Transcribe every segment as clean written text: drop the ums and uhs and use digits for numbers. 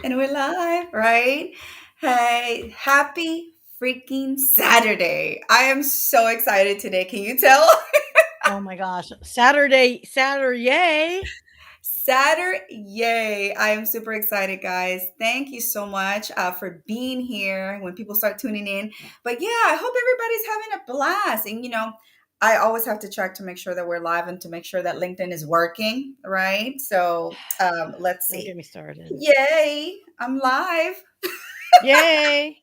And we're live, right? Hey, happy freaking Saturday. I am so excited today. Can you tell? Oh my gosh. Saturday. Saturday. Yay. I am super excited, guys. Thank you so much for being here when people start tuning in. But yeah, I hope everybody's having a blast. And, I always have to check to make sure that we're live and to make sure that LinkedIn is working, right? So let's Don't see. get me started. Yay. I'm live. Yay.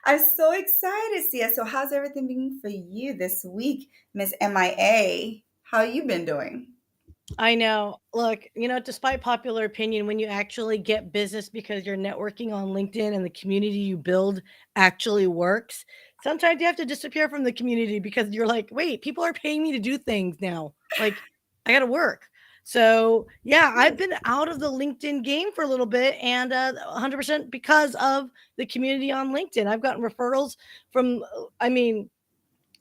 I'm so excited, Sia. So, how's everything been for you this week, Miss MIA? How you been doing? I know. Look, despite popular opinion, when you actually get business because you're networking on LinkedIn and the community you build actually works, sometimes you have to disappear from the community because you're like, wait, people are paying me to do things now. Like, I got to work. So, yeah, I've been out of the LinkedIn game for a little bit and 100% because of the community on LinkedIn. I've gotten referrals from, I mean,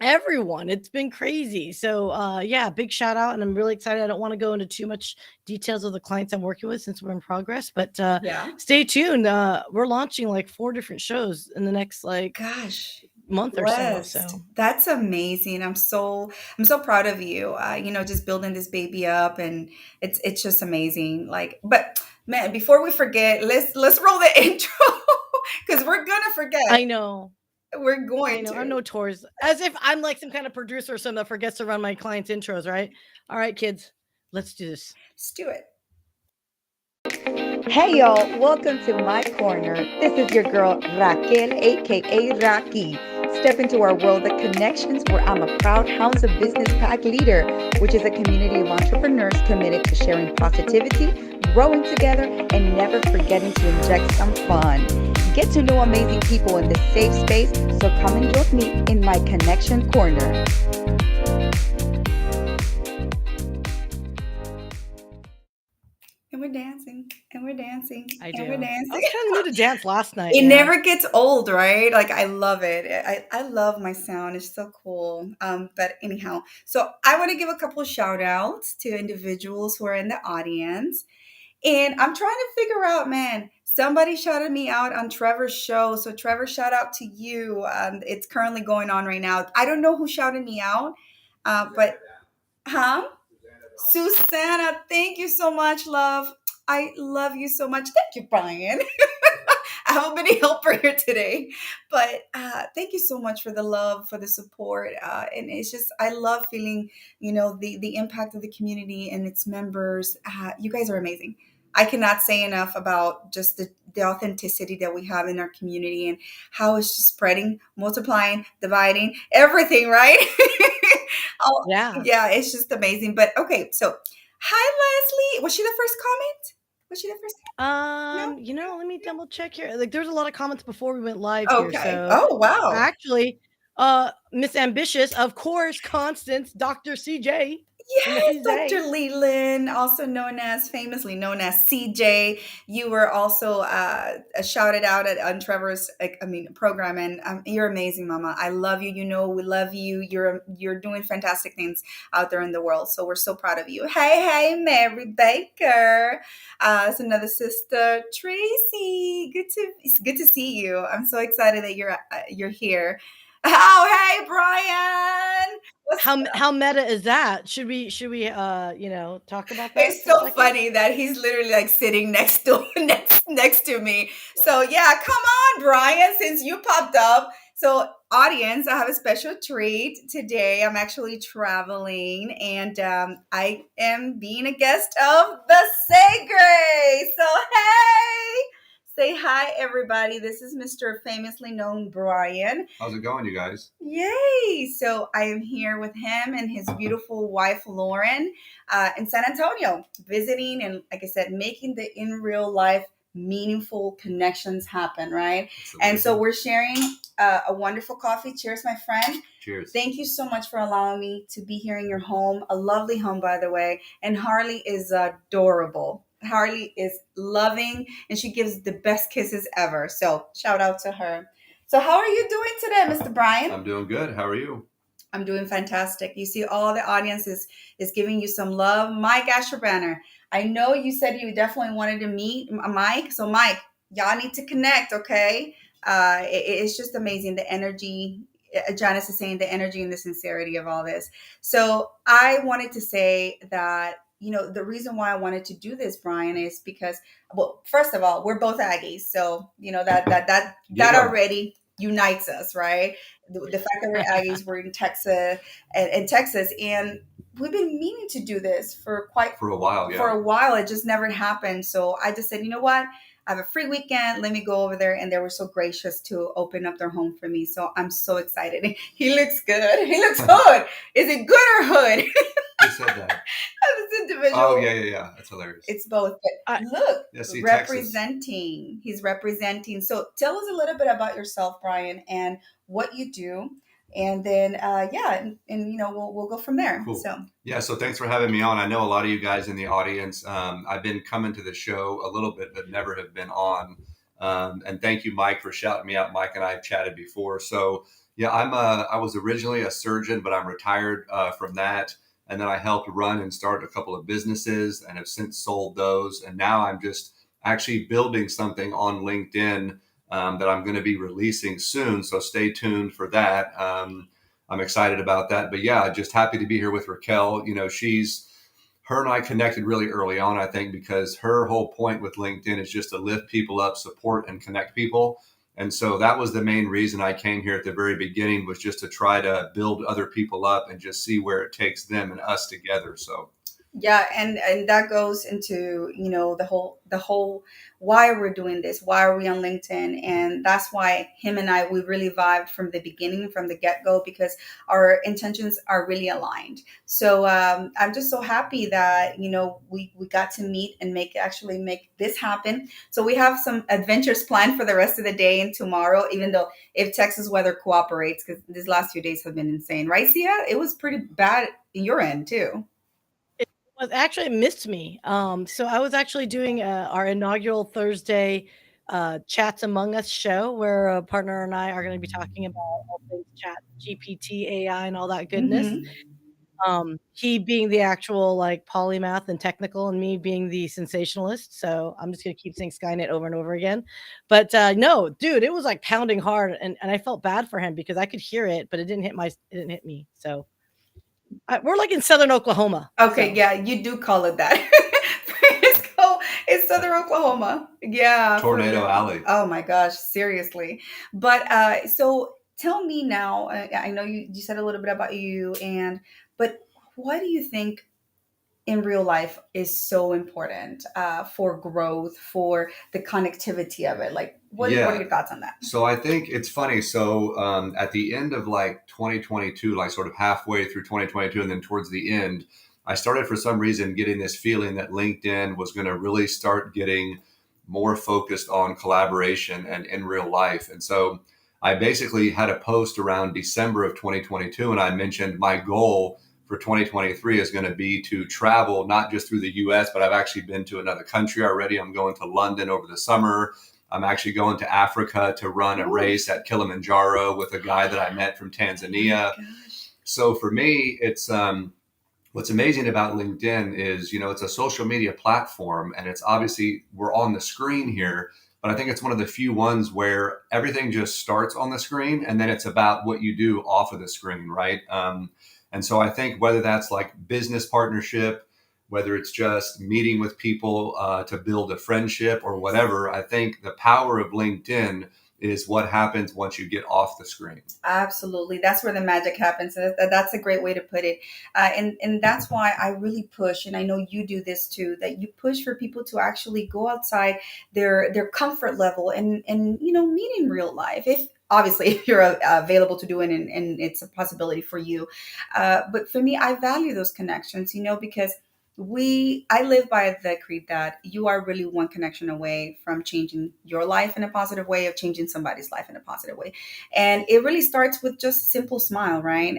everyone. It's been crazy. So yeah, big shout out, and I'm really excited. I don't want to go into too much details of the clients I'm working with since we're in progress, but Yeah. stay tuned. We're launching like 4 different shows in the next like Gosh, month or so. blessed. So That's amazing. I'm so proud of you. Just building this baby up, and it's just amazing. Like, but man, before we forget, let's roll the intro because we're gonna forget. I know. We're I going know. I'm to. no tours. As if I'm like some kind of producer or something that forgets to run my clients' intros, right? All right, kids, let's do this. Let's do it. Hey y'all, welcome to my corner. This is your girl Raquel, aka Raki. Step into our world of connections where I'm a proud Hounds of Business Pack leader, which is a community of entrepreneurs committed to sharing positivity, growing together, and never forgetting to inject some fun. Get to know amazing people in this safe space, so come and join me in my connection corner. And we're dancing, and we're dancing, I and we're do. I dancing. was kind of in the mood to dance last night. It Yeah. never gets old, right? Like I love it. I love my sound. It's so cool. But anyhow, so I want to give a couple of shout outs to individuals who are in the audience. And I'm trying to figure out, man, somebody shouted me out on Trevor's show. So Trevor, shout out to you. It's currently going on right now. I don't know who shouted me out, but huh? Susanna, thank you so much, love. I love you so much. Thank you, Brian. I haven't been a helper here today, but thank you so much for the love, for the support, and it's just I love feeling, the impact of the community and its members. You guys are amazing. I cannot say enough about just the authenticity that we have in our community and how it's just spreading, multiplying, dividing, everything, right? Oh, Yeah. yeah, it's just amazing. But okay, so hi, Leslie. Was she the first comment? Was she the first? No. Let me double check here. Like there's a lot of comments before we went live here. Okay. So Oh, wow. actually, Miss Ambitious, of course, Constance, Dr. CJ, Yes, Amazing. Dr. Leland, also famously known as CJ. You were also shouted out on Trevor's, program, and you're amazing, Mama. I love you. You know, we love you. You're doing fantastic things out there in the world. So we're so proud of you. Hey, hey, Mary Baker. It's another sister, Tracy. It's good to see you. I'm so excited that you're here. Oh, hey, Brian. What's How meta is that? Should we talk about that It's for a so second? funny that he's literally like sitting next to next to me. So yeah, come on, Brian, since you popped up. So audience, I have a special treat today. I'm actually traveling, and I am being a guest of the Say So hey, say hi, everybody. This is Mr. Famously Known Brian. How's it going, you guys? Yay! So I am here with him and his beautiful wife, Lauren, in San Antonio, visiting and, like I said, making the in real life meaningful connections happen, right? And so we're sharing a wonderful coffee. Cheers, my friend. Cheers. Thank you so much for allowing me to be here in your home. A lovely home, by the way. And Harley is adorable. Harley is loving and she gives the best kisses ever. So shout out to her. So how are you doing today, Mr. Brian? I'm doing good. How are you? I'm doing fantastic. You see, all the audience is giving you some love. Mike Asherbanner, I know you said you definitely wanted to meet Mike. So, Mike, y'all need to connect, okay? It's just amazing, the energy. Janice is saying the energy and the sincerity of all this. So I wanted to say that, the reason why I wanted to do this, Brian, is because, well, first of all, we're both Aggies, so that Yeah. already unites us, right? The fact that we're Aggies, we're in Texas, and we've been meaning to do this for For a while, for yeah. a while. It just never happened. So I just said, you know what? I have a free weekend. Let me go over there. And they were so gracious to open up their home for me. So I'm so excited. He looks good. He looks hood. Is it good or hood? Who said that? This individual. Oh, yeah. That's hilarious. It's both. But I- look, Yeah, see, representing. He's representing. So tell us a little bit about yourself, Brian, and what you do. And then, we'll go from there. Cool. So Yeah, so thanks for having me on. I know a lot of you guys in the audience. I've been coming to the show a little bit, but never have been on. And thank you, Mike, for shouting me out. Mike and I have chatted before. So yeah, I was originally a surgeon, but I'm retired from that. And then I helped run and start a couple of businesses and have since sold those. And now I'm just actually building something on LinkedIn that I'm going to be releasing soon. So stay tuned for that. I'm excited about that. But yeah, just happy to be here with Raquel. Her and I connected really early on, I think, because her whole point with LinkedIn is just to lift people up, support, and connect people. And so that was the main reason I came here at the very beginning, was just to try to build other people up and just see where it takes them and us together. So yeah, and that goes into the whole why we're doing this, why are we on LinkedIn, and that's why him and I, we really vibed from the beginning, from the get-go, because our intentions are really aligned. So I'm just so happy that we got to meet and make this happen. So we have some adventures planned for the rest of the day and tomorrow, even though if Texas weather cooperates, because these last few days have been insane, right, Syya? It was pretty bad in your end too. Well, actually, it missed me. So I was actually doing our inaugural Thursday Chats Among Us show, where a partner and I are going to be talking about all things chat, GPT, AI, and all that goodness. He being the actual like polymath and technical, and me being the sensationalist. So I'm just going to keep saying Skynet over and over again. But no, dude, it was like pounding hard, and I felt bad for him because I could hear it, but it didn't hit me. So we're like in southern Oklahoma. Okay, so. yeah, you do call it that. It's southern Oklahoma. Yeah. Tornado Alley. Oh my gosh, seriously. But so tell me now, I know you said a little bit about you, but what do you think in real life is so important for growth, for the connectivity of it? Like, what are your thoughts on that? So I think it's funny. So at the end of like 2022, like sort of halfway through 2022, and then towards the end, I started for some reason getting this feeling that LinkedIn was going to really start getting more focused on collaboration and in real life. And so I basically had a post around December of 2022, and I mentioned my goal for 2023 is going to be to travel, not just through the US, but I've actually been to another country already. I'm going to London over the summer. I'm actually going to Africa to run a race at Kilimanjaro with a guy that I met from Tanzania. So for me, it's what's amazing about LinkedIn is, it's a social media platform, and it's obviously we're on the screen here, but I think it's one of the few ones where everything just starts on the screen and then it's about what you do off of the screen, right? And so I think whether that's like business partnership, whether it's just meeting with people to build a friendship or whatever, I think the power of LinkedIn is what happens once you get off the screen. Absolutely. That's where the magic happens. That's a great way to put it. And that's why I really push, and I know you do this too, that you push for people to actually go outside their comfort level and meet in real life. If you're available to do it and it's a possibility for you. But for me, I value those connections, because I live by the creed that you are really one connection away from changing your life in a positive way, of changing somebody's life in a positive way. And it really starts with just a simple smile, right?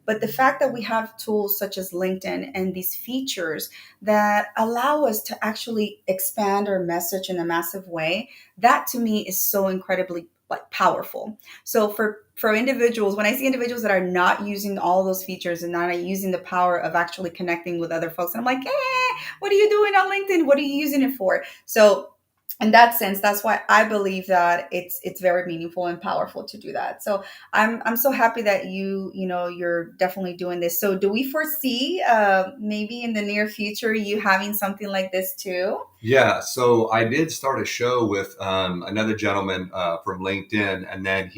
But the fact that we have tools such as LinkedIn and these features that allow us to actually expand our message in a massive way, that to me is so incredibly powerful. So for individuals, when I see individuals that are not using all those features and not using the power of actually connecting with other folks, and I'm like, what are you doing on LinkedIn? What are you using it for? So in that sense, that's why I believe that it's very meaningful and powerful to do that. So I'm so happy that you're definitely doing this. So do we foresee maybe in the near future you having something like this too? Yeah, so I did start a show with another gentleman from LinkedIn, and then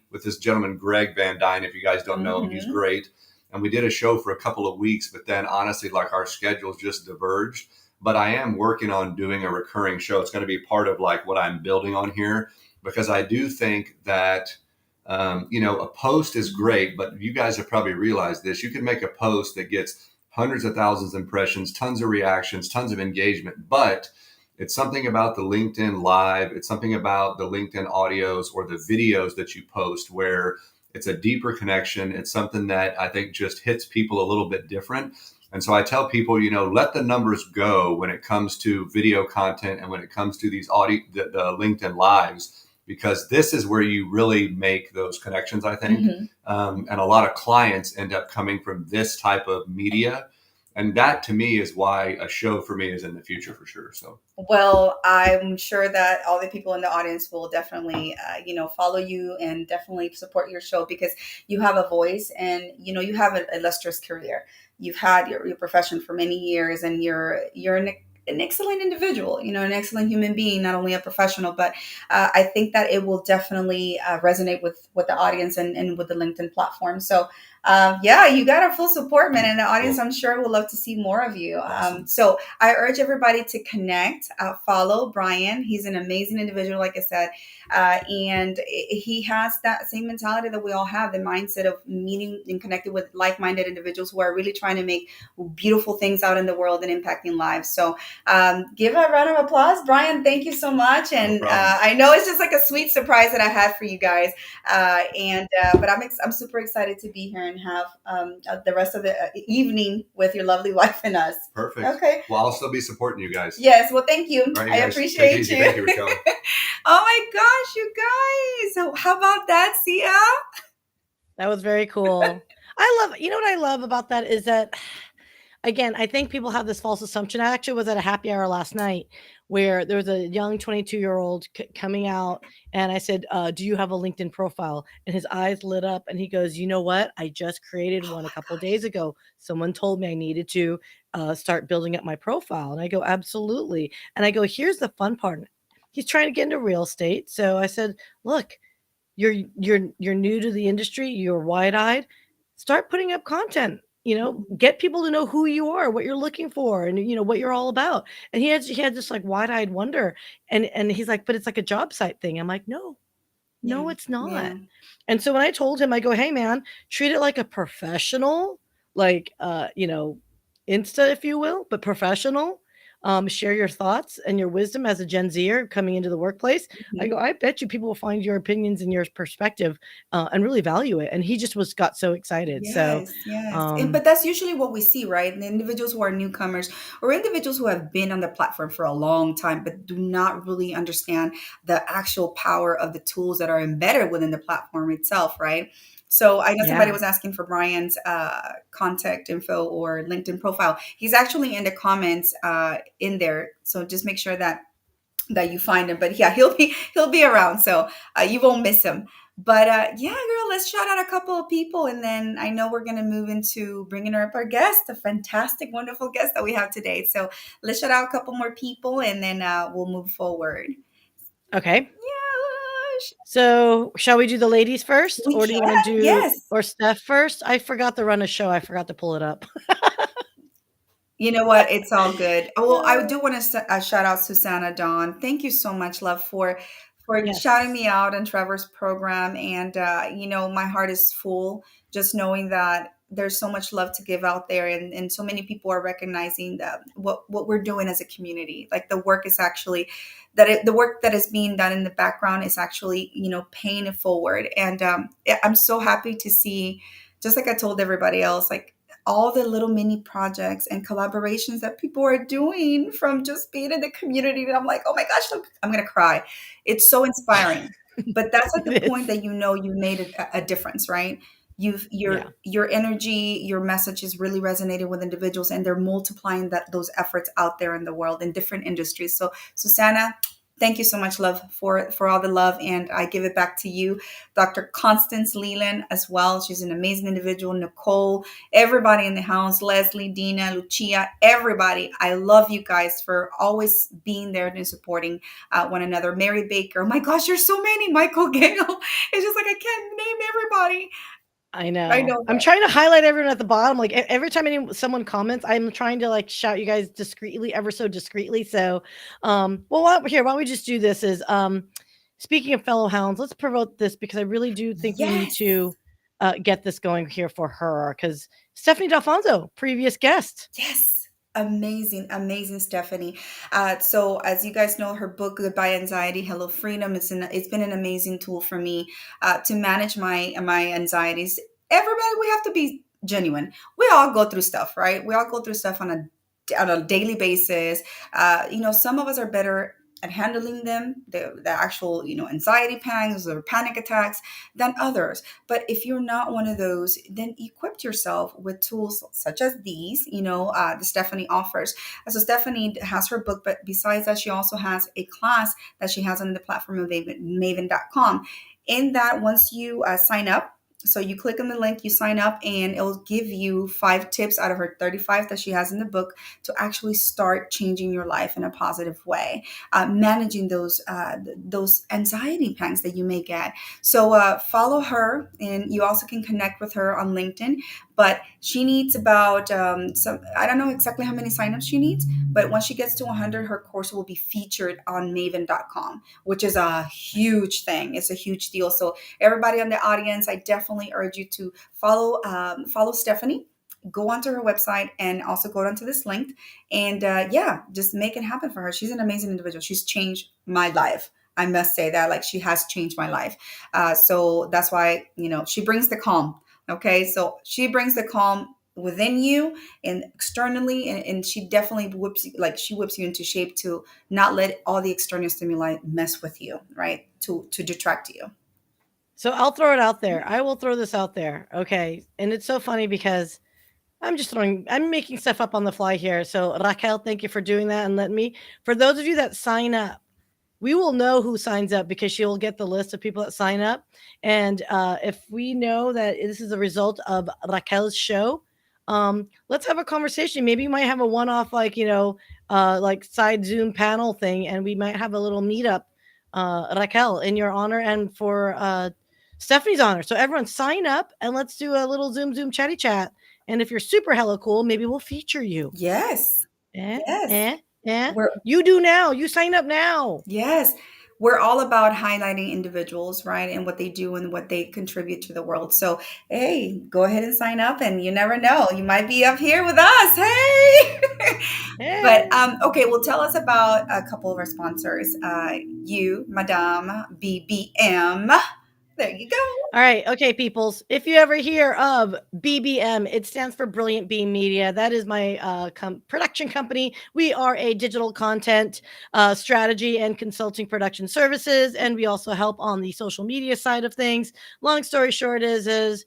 with this gentleman, Greg Van Dyne. If you guys don't know him, he's Hmm. great. And we did a show for a couple of weeks, but then honestly, like our schedules just diverged. But I am working on doing a recurring show. It's going to be part of like what I'm building on here, because I do think that, a post is great, but you guys have probably realized this. You can make a post that gets hundreds of thousands of impressions, tons of reactions, tons of engagement, but it's something about the LinkedIn live. It's something about the LinkedIn audios or the videos that you post where it's a deeper connection. It's something that I think just hits people a little bit different. And so I tell people, let the numbers go when it comes to video content and when it comes to these the LinkedIn lives, because this is where you really make those connections, I think. Hmm. And a lot of clients end up coming from this type of media. And that to me is why a show for me is in the future for sure. So, Well, I'm sure that all the people in the audience will definitely, follow you and definitely support your show because you have a voice and you have an illustrious career. You've had your profession for many years, and you're an excellent individual. An excellent human being, not only a professional, but I think that it will definitely resonate with the audience and with the LinkedIn platform. So yeah, you got our full support, man. And the audience, cool. I'm sure, will love to see more of you. Awesome. So I urge everybody to connect, follow Brian. He's an amazing individual, like I said. And he has that same mentality that we all have, the mindset of meeting and connecting with like minded individuals who are really trying to make beautiful things out in the world and impacting lives. So give a round of applause. Brian, thank you so much. No And problem. I know it's just like a sweet surprise that I had for you guys. But I'm super excited to be here and have the rest of the evening with your lovely wife and us. Perfect. Okay. Well, I'll still be supporting you guys. Yes. Well, thank you. All right, I you guys. Take it appreciate easy. you. Thank you, Raquel. Oh my gosh, you guys. So how about that, Syya? That was very cool. What I love about that is that, again, I think people have this false assumption. I actually was at a happy hour last night where there was a young 22-year-old coming out, and I said, do you have a LinkedIn profile? And his eyes lit up, and he goes, you know what? I just created one a couple days ago. Someone told me I needed to start building up my profile. And I go, absolutely. And I go, here's the fun part. He's trying to get into real estate. So I said, look, you're new to the industry, you're wide-eyed, start putting up content, get people to know who you are, what you're looking for, and what you're all about. And he had this like wide-eyed wonder, and he's like, but it's like a job site thing. I'm like, no, Yeah. it's not. Yeah. And so when I told him, I go, hey man, treat it like a professional, like Insta, if you will, but professional. Share your thoughts and your wisdom as a Gen Zer coming into the workplace. I go, I bet you people will find your opinions and your perspective and really value it. And he just got so excited. So, Yes, yes. But um, that's usually what we see, right? The individuals who are newcomers or individuals who have been on the platform for a long time, but do not really understand the actual power of the tools that are embedded within the platform itself, right? So I know somebody yeah. was asking for Brian's contact info or LinkedIn profile. He's actually in the comments in there. So just make sure that you find him. But yeah, he'll be around, so you won't miss him. But yeah, girl, let's shout out a couple of people, and then I know we're gonna move into bringing up our guest, a fantastic, wonderful guest that we have today. So let's shout out a couple more people, and then we'll move forward. Okay. Yeah, So shall we do the ladies first, we or do you want to can. do Yes. or Steph first? I forgot to run a show. I forgot to pull it up. You know what? It's all good. Well, I do want to shout out Susanna Dawn. Thank you so much, love, for shouting Yes. me out in Trevor's program. And my heart is full just knowing that there's so much love to give out there, and so many people are recognizing that what we're doing as a community. Like the work is actually the work that is being done in the background is actually paying it forward. And I'm so happy to see, just like I told everybody else, like all the little mini projects and collaborations that people are doing from just being in the community. And I'm like, oh my gosh, look, I'm going to cry. It's so inspiring. But that's at the It point is. that you made a difference, right? Yeah. Your energy, your message is really resonating with individuals, and they're multiplying those efforts out there in the world in different industries. So Susanna, Thank you so much, love, for all the love, and I give it back to you, Dr. Constance Leland, as well. She's an amazing individual. Nicole, everybody in the house, Leslie, Dina, Lucia, everybody. I love you guys for always being there and supporting one another. Mary Baker, oh my gosh, there's so many. Michael Gale, it's just like I can't name everybody. I I know. know I'm that. trying to highlight everyone at the bottom. Like every time someone comments, I'm trying to like shout you guys discreetly, ever so discreetly. So, well, why don't we just do this? Is speaking of fellow hounds, let's promote this because I really do think we need Yes. to get this going here for her because Stephanie D'Alfonso, previous guest. Yes. Amazing, amazing, Stephanie. So as you guys know, her book "Goodbye Anxiety, Hello Freedom" it's been an amazing tool for me to manage my anxieties. Everybody, we have to be genuine. We all go through stuff, right? We all go through stuff on a daily basis. Some of us are better at handling them, the actual anxiety pangs or panic attacks, than others. But if you're not one of those, then equip yourself with tools such as these, the Stephanie offers. So Stephanie has her book, but besides that, she also has a class that she has on the platform of maven.com. In that, once you sign up, so you click on the link, you sign up, and it'll give you 5 tips out of her 35 that she has in the book to actually start changing your life in a positive way, managing those anxiety pangs that you may get. So follow her, and you also can connect with her on LinkedIn. But she needs about I don't know exactly how many signups she needs, but once she gets to 100, her course will be featured on maven.com, which is a huge thing. It's a huge deal. So everybody on the audience, I definitely urge you to follow Stephanie. Go onto her website and also go onto this link, and just make it happen for her. She's an amazing individual. She's changed my life. I must say that, like, she has changed my life. So that's why she brings the calm. Okay, so she brings the calm within you and externally, and she definitely whips you into shape to not let all the external stimuli mess with you, right? To detract you. So I'll throw it out there. I will throw this out there. Okay. And it's so funny because I'm making stuff up on the fly here. So Raquel, thank you for doing that and letting me. For those of you that sign up, we will know who signs up because she will get the list of people that sign up. And if we know that this is a result of Raquel's show, let's have a conversation. Maybe you might have a one-off, like side Zoom panel thing, and we might have a little meetup, Raquel, in your honor and for Stephanie's honor. So everyone sign up and let's do a little Zoom chatty chat. And if you're super hella cool, maybe we'll feature you. Yes. Eh, Yes. eh, eh. We're You do now. You sign up now. Yes. We're all about highlighting individuals, right? And what they do and what they contribute to the world. So, hey, go ahead and sign up, and you never know. You might be up here with us. Hey. But Hey. okay, well, tell us about a couple of our sponsors. You, Madame BBM. There you go. All right. Okay, peoples. If you ever hear of BBM, it stands for Brilliant Beam Media. That is my production company. We are a digital content strategy and consulting production services, and we also help on the social media side of things. Long story short is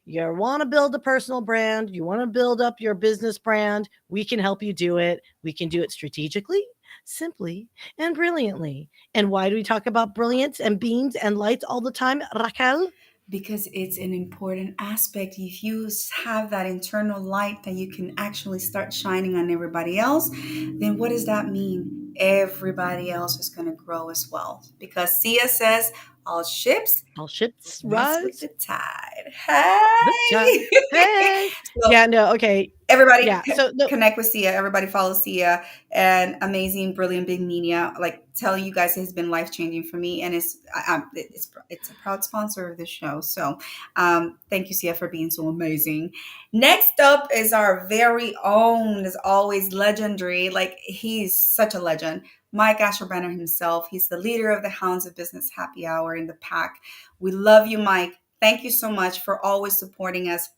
you want to build a personal brand, you want to build up your business brand, we can help you do it. We can do it strategically, simply, and brilliantly. And why do we talk about brilliance and beams and lights all the time, Raquel? Because it's an important aspect. If you have that internal light that you can actually start shining on everybody else, then what does that mean? Everybody else is going to grow as well. Because Syya says, all ships All ships rise with rise. the tide. The tide. Hey! Hey. So Yeah, no, okay. everybody Yeah. So no, connect with Syya. Everybody follow Syya, and amazing, brilliant, big media. Like, tell you guys, it has been life changing for me, and it's a proud sponsor of this show. So thank you, Syya, for being so amazing. Next up is our very own, as always, legendary. Like, he's such a legend. Mike Asherbanner himself. He's the leader of the Hounds of Business Happy Hour in the pack. We love you, Mike. Thank you so much for always supporting us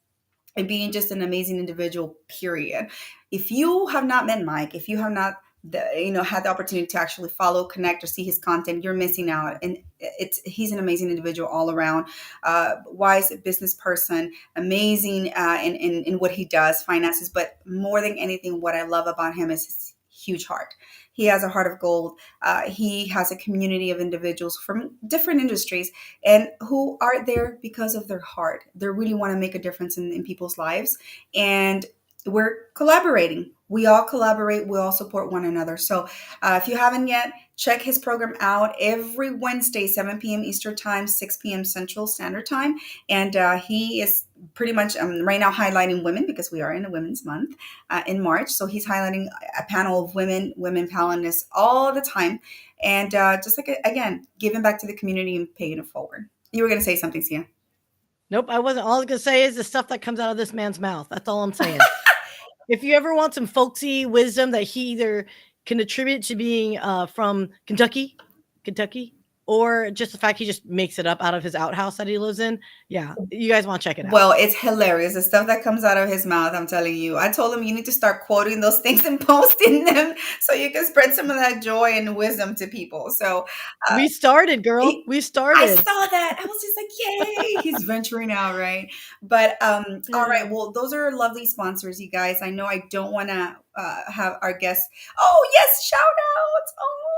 and being just an amazing individual, period. If you have not met Mike, if you have not had the opportunity to actually follow, connect, or see his content, you're missing out. And he's an amazing individual all around, wise business person, amazing in what he does, finances. But more than anything, what I love about him is his huge heart. He has a heart of gold. He has a community of individuals from different industries and who are there because of their heart. They really want to make a difference in people's lives. And we're collaborating. We all collaborate. We all support one another. So if you haven't yet, check his program out every Wednesday, 7 p.m. Eastern Time, 6 p.m. Central Standard Time. And he is pretty much right now highlighting women because we are in a Women's Month in March. So he's highlighting a panel of women panelists all the time. And just like, again, giving back to the community and paying it forward. You were going to say something, Syya. Nope, I wasn't. All I was gonna say is the stuff that comes out of this man's mouth. That's all I'm saying. If you ever want some folksy wisdom that he either can attribute to being from Kentucky, or just the fact he just makes it up out of his outhouse that he lives in, yeah, you guys want to check it out. Well, it's hilarious. The stuff that comes out of his mouth, I'm telling you. I told him you need to start quoting those things and posting them so you can spread some of that joy and wisdom to people. So we started, girl. We started. I saw that. I was just like, yay, he's venturing out, right? But all right. Well, those are lovely sponsors, you guys. I know I don't want to have our guests. Oh, yes, shout out. Oh,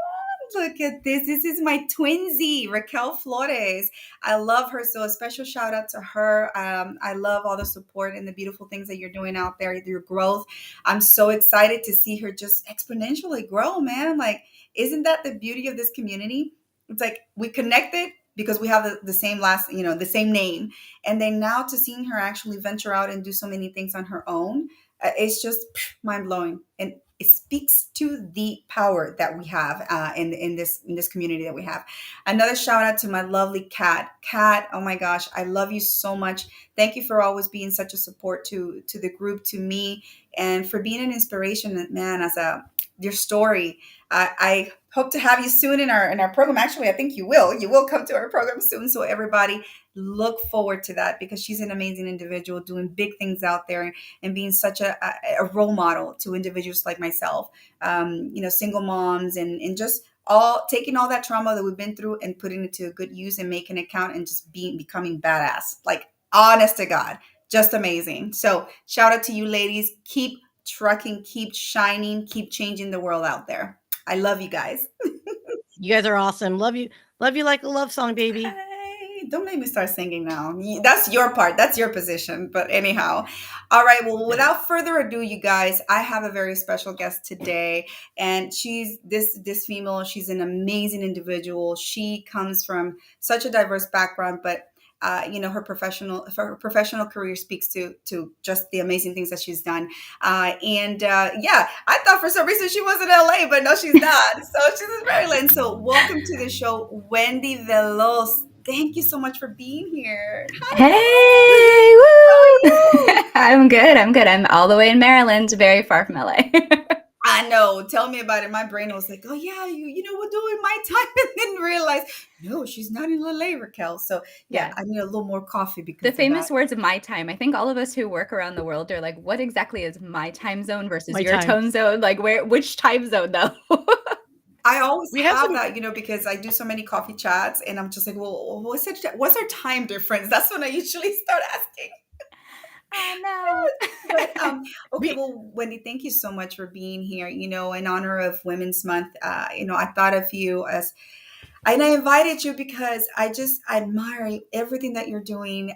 look at this. This is my twinsy, Raquel Flores. I love her. So a special shout out to her. I love all the support and the beautiful things that you're doing out there, your growth. I'm so excited to see her just exponentially grow, man. Like, isn't that the beauty of this community? It's like we connected because we have the same last, the same name. And then now to seeing her actually venture out and do so many things on her own, it's just mind blowing. And it speaks to the power that we have in this community that we have. Another shout out to my lovely Kat. Kat, oh my gosh, I love you so much. Thank you for always being such a support to the group, to me, and for being an inspiration, man. Your story. I hope to have you soon in our program. Actually, I think you will. You will come to our program soon. So everybody look forward to that because she's an amazing individual doing big things out there and being such a role model to individuals like myself, single moms and just all taking all that trauma that we've been through and putting it to a good use and making it count and just becoming badass. Like, honest to God, just amazing. So shout out to you ladies. Keep trucking, keep shining, keep changing the world out there. I love you guys. You guys are awesome. Love you like a love song, baby. Hey, don't make me start singing now. That's your part. That's your position. But anyhow, all right. Well, without further ado, you guys, I have a very special guest today, and she's this female. She's an amazing individual. She comes from such a diverse background, but her professional career speaks to just the amazing things that she's done. I thought for some reason she was in LA, but no, she's not. So she's in Maryland. So welcome to the show, Wendie Veloz. Thank you so much for being here. Hey, woo! I'm good. I'm all the way in Maryland, very far from LA. I know. Tell me about it. My brain was like, oh, yeah, we'll do it my time. And then realize, no, she's not in LA, Raquel. So, yeah, I need a little more coffee. Because the famous words of my time. I think all of us who work around the world are like, what exactly is my time zone versus your time zone? Like, which time zone, though? I always have that, because I do so many coffee chats. And I'm just like, well, what's our time difference? That's when I usually start asking. I know. But, okay, well, Wendie, thank you so much for being here. In honor of Women's Month, I thought of you and I invited you because I just admire everything that you're doing,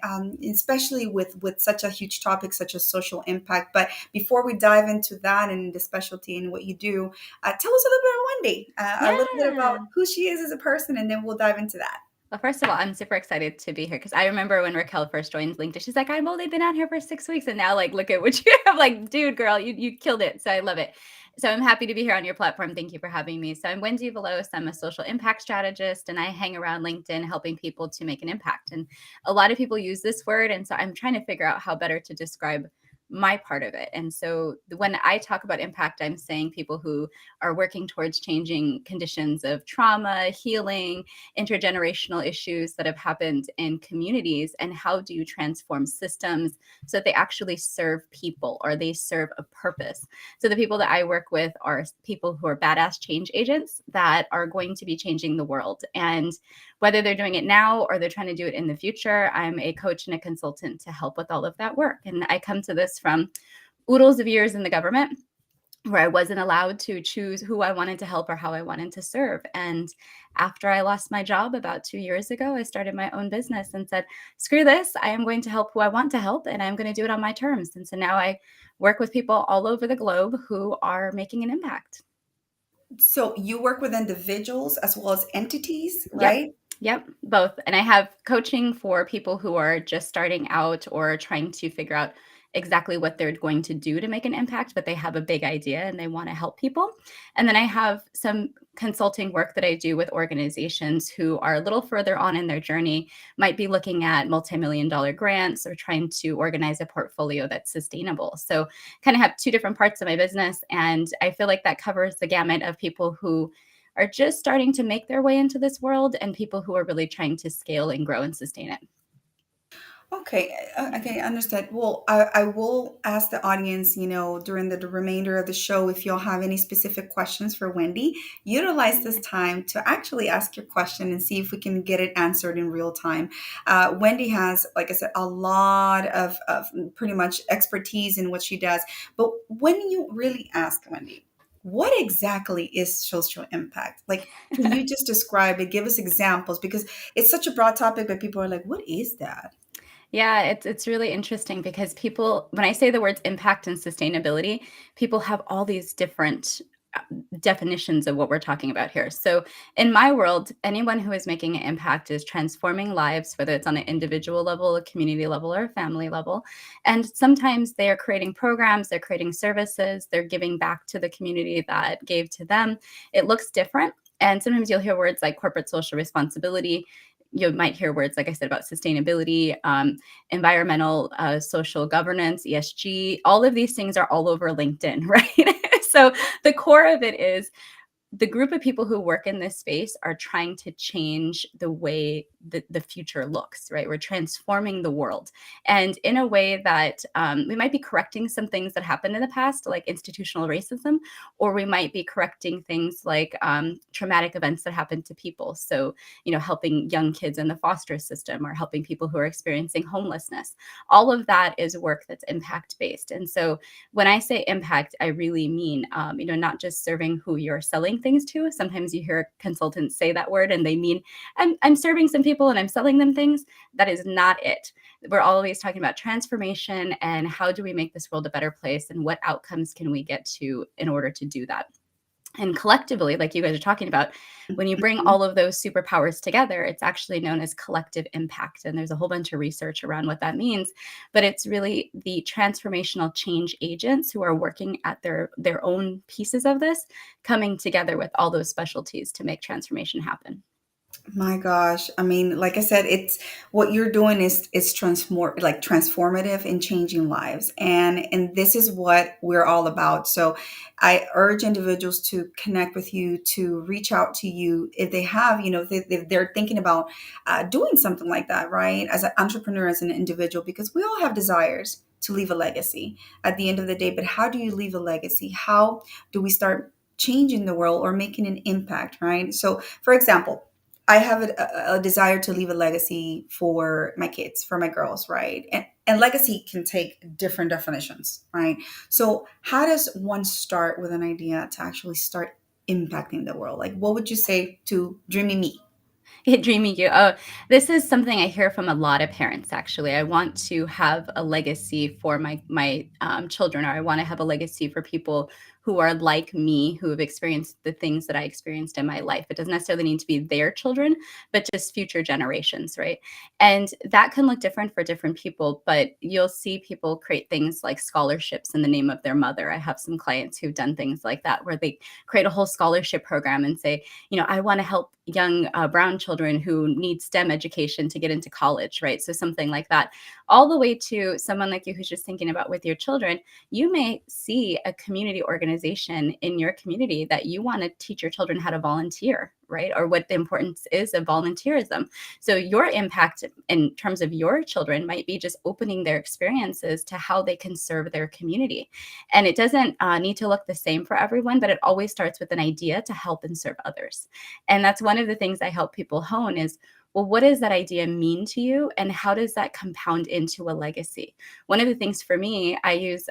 especially with such a huge topic, such as social impact. But before we dive into that and the specialty and what you do, tell us a little bit about Wendie, a little bit about who she is as a person, and then we'll dive into that. Well, first of all, I'm super excited to be here because I remember when Raquel first joined LinkedIn, she's like, I've only been out here for 6 weeks. And now, like, look at what you have. Like, dude, girl, you killed it. So I love it. So I'm happy to be here on your platform. Thank you for having me. So I'm Wendie Veloz. I'm a social impact strategist, and I hang around LinkedIn helping people to make an impact. And a lot of people use this word. And so I'm trying to figure out how better to describe my part of it. And so when I talk about impact, I'm saying people who are working towards changing conditions of trauma, healing, intergenerational issues that have happened in communities, and how do you transform systems so that they actually serve people or they serve a purpose. So the people that I work with are people who are badass change agents that are going to be changing the world. And whether they're doing it now or they're trying to do it in the future, I'm a coach and a consultant to help with all of that work. And I come to this from oodles of years in the government. where I wasn't allowed to choose who I wanted to help or how I wanted to serve. And after I lost my job about 2 years ago, I started my own business and said, screw this. I am going to help who I want to help, and I'm going to do it on my terms. And so now I work with people all over the globe who are making an impact. So you work with individuals as well as entities, Yep. right? Yep, both. And I have coaching for people who are just starting out or trying to figure out exactly what they're going to do to make an impact, but they have a big idea and they want to help people. And then I have some consulting work that I do with organizations who are a little further on in their journey, might be looking at multi-million-dollar grants or trying to organize a portfolio that's sustainable. So kind of have two different parts of my business. And I feel like that covers the gamut of people who are just starting to make their way into this world and people who are really trying to scale and grow and sustain it. Okay, okay, understood. Well, I will ask the audience, during the remainder of the show, if you'll have any specific questions for Wendie, utilize this time to actually ask your question and see if we can get it answered in real time. Wendie has, like I said, a lot of pretty much expertise in what she does. But when you really ask Wendie, what exactly is social impact? Like, can you just describe it, give us examples? Because it's such a broad topic, but people are like, what is that? Yeah, it's really interesting because people, when I say the words impact and sustainability, people have all these different definitions of what we're talking about here. So, in my world, anyone who is making an impact is transforming lives, whether it's on an individual level, a community level, or a family level. And sometimes they are creating programs, they're creating services, they're giving back to the community that gave to them. It looks different. And sometimes you'll hear words like corporate social responsibility. You might hear words, like I said, about sustainability, environmental, social governance, ESG. All of these things are all over LinkedIn, right? So the core of it is the group of people who work in this space are trying to change the way the future looks, right? We're transforming the world. And in a way that we might be correcting some things that happened in the past, like institutional racism, or we might be correcting things like traumatic events that happened to people. So, helping young kids in the foster system or helping people who are experiencing homelessness. All of that is work that's impact based. And so when I say impact, I really mean, not just serving who you're selling things to. Sometimes you hear consultants say that word and they mean, I'm serving some people and I'm selling them things. That is not it. We're always talking about transformation and how do we make this world a better place and what outcomes can we get to in order to do that. And collectively, like you guys are talking about, when you bring all of those superpowers together, it's actually known as collective impact. And there's a whole bunch of research around what that means. But it's really the transformational change agents who are working at their own pieces of this, coming together with all those specialties to make transformation happen. My gosh. I mean, like I said, it's what you're doing is transformative in changing lives. And this is what we're all about. So I urge individuals to connect with you, to reach out to you if they have, they're thinking about doing something like that, right? As an entrepreneur, as an individual, because we all have desires to leave a legacy at the end of the day. But how do you leave a legacy? How do we start changing the world or making an impact, right? So, for example, I have a desire to leave a legacy for my kids, for my girls, right? And legacy can take different definitions, right? So how does one start with an idea to actually start impacting the world? Like, what would you say to dreamy me? Dreaming you. Oh, this is something I hear from a lot of parents. Actually, I want to have a legacy for my children, or I want to have a legacy for people who are like me, who have experienced the things that I experienced in my life. It doesn't necessarily need to be their children, but just future generations, right? And that can look different for different people. But you'll see people create things like scholarships in the name of their mother. I have some clients who've done things like that, where they create a whole scholarship program and say, I want to help young brown children who need STEM education to get into college, right? So something like that, all the way to someone like you who's just thinking about with your children. You may see a community organization in your community that you want to teach your children how to volunteer, right? Or what the importance is of volunteerism. So your impact in terms of your children might be just opening their experiences to how they can serve their community. And it doesn't need to look the same for everyone, but it always starts with an idea to help and serve others. And that's one of the things I help people hone is, well, what does that idea mean to you? And how does that compound into a legacy? One of the things for me, I use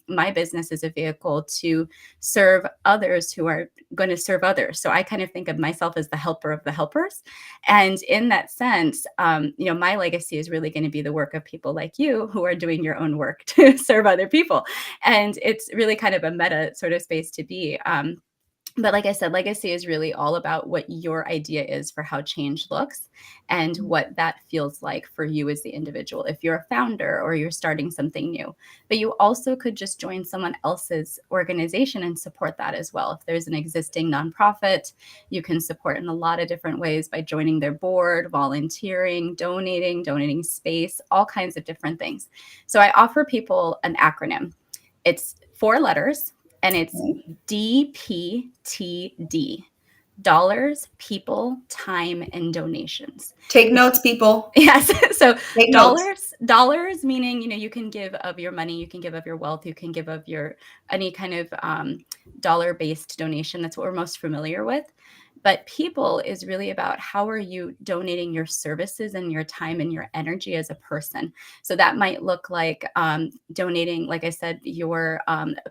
my business as a vehicle to serve others who are going to serve others. So I kind of think of myself as the helper of the helpers. And in that sense, my legacy is really going to be the work of people like you who are doing your own work to serve other people. And it's really kind of a meta sort of space to be. But like I said, legacy is really all about what your idea is for how change looks and what that feels like for you as the individual, if you're a founder or you're starting something new. But you also could just join someone else's organization and support that as well. If there's an existing nonprofit, you can support in a lot of different ways by joining their board, volunteering, donating space, all kinds of different things. So I offer people an acronym. It's 4 letters. And it's DPTD, dollars, people, time, and donations. Take notes, people. Yes. So Take notes. dollars meaning, you can give of your money, you can give of your wealth, you can give of your any kind of dollar-based donation. That's what we're most familiar with. But people is really about how are you donating your services and your time and your energy as a person. So that might look like donating, like I said, your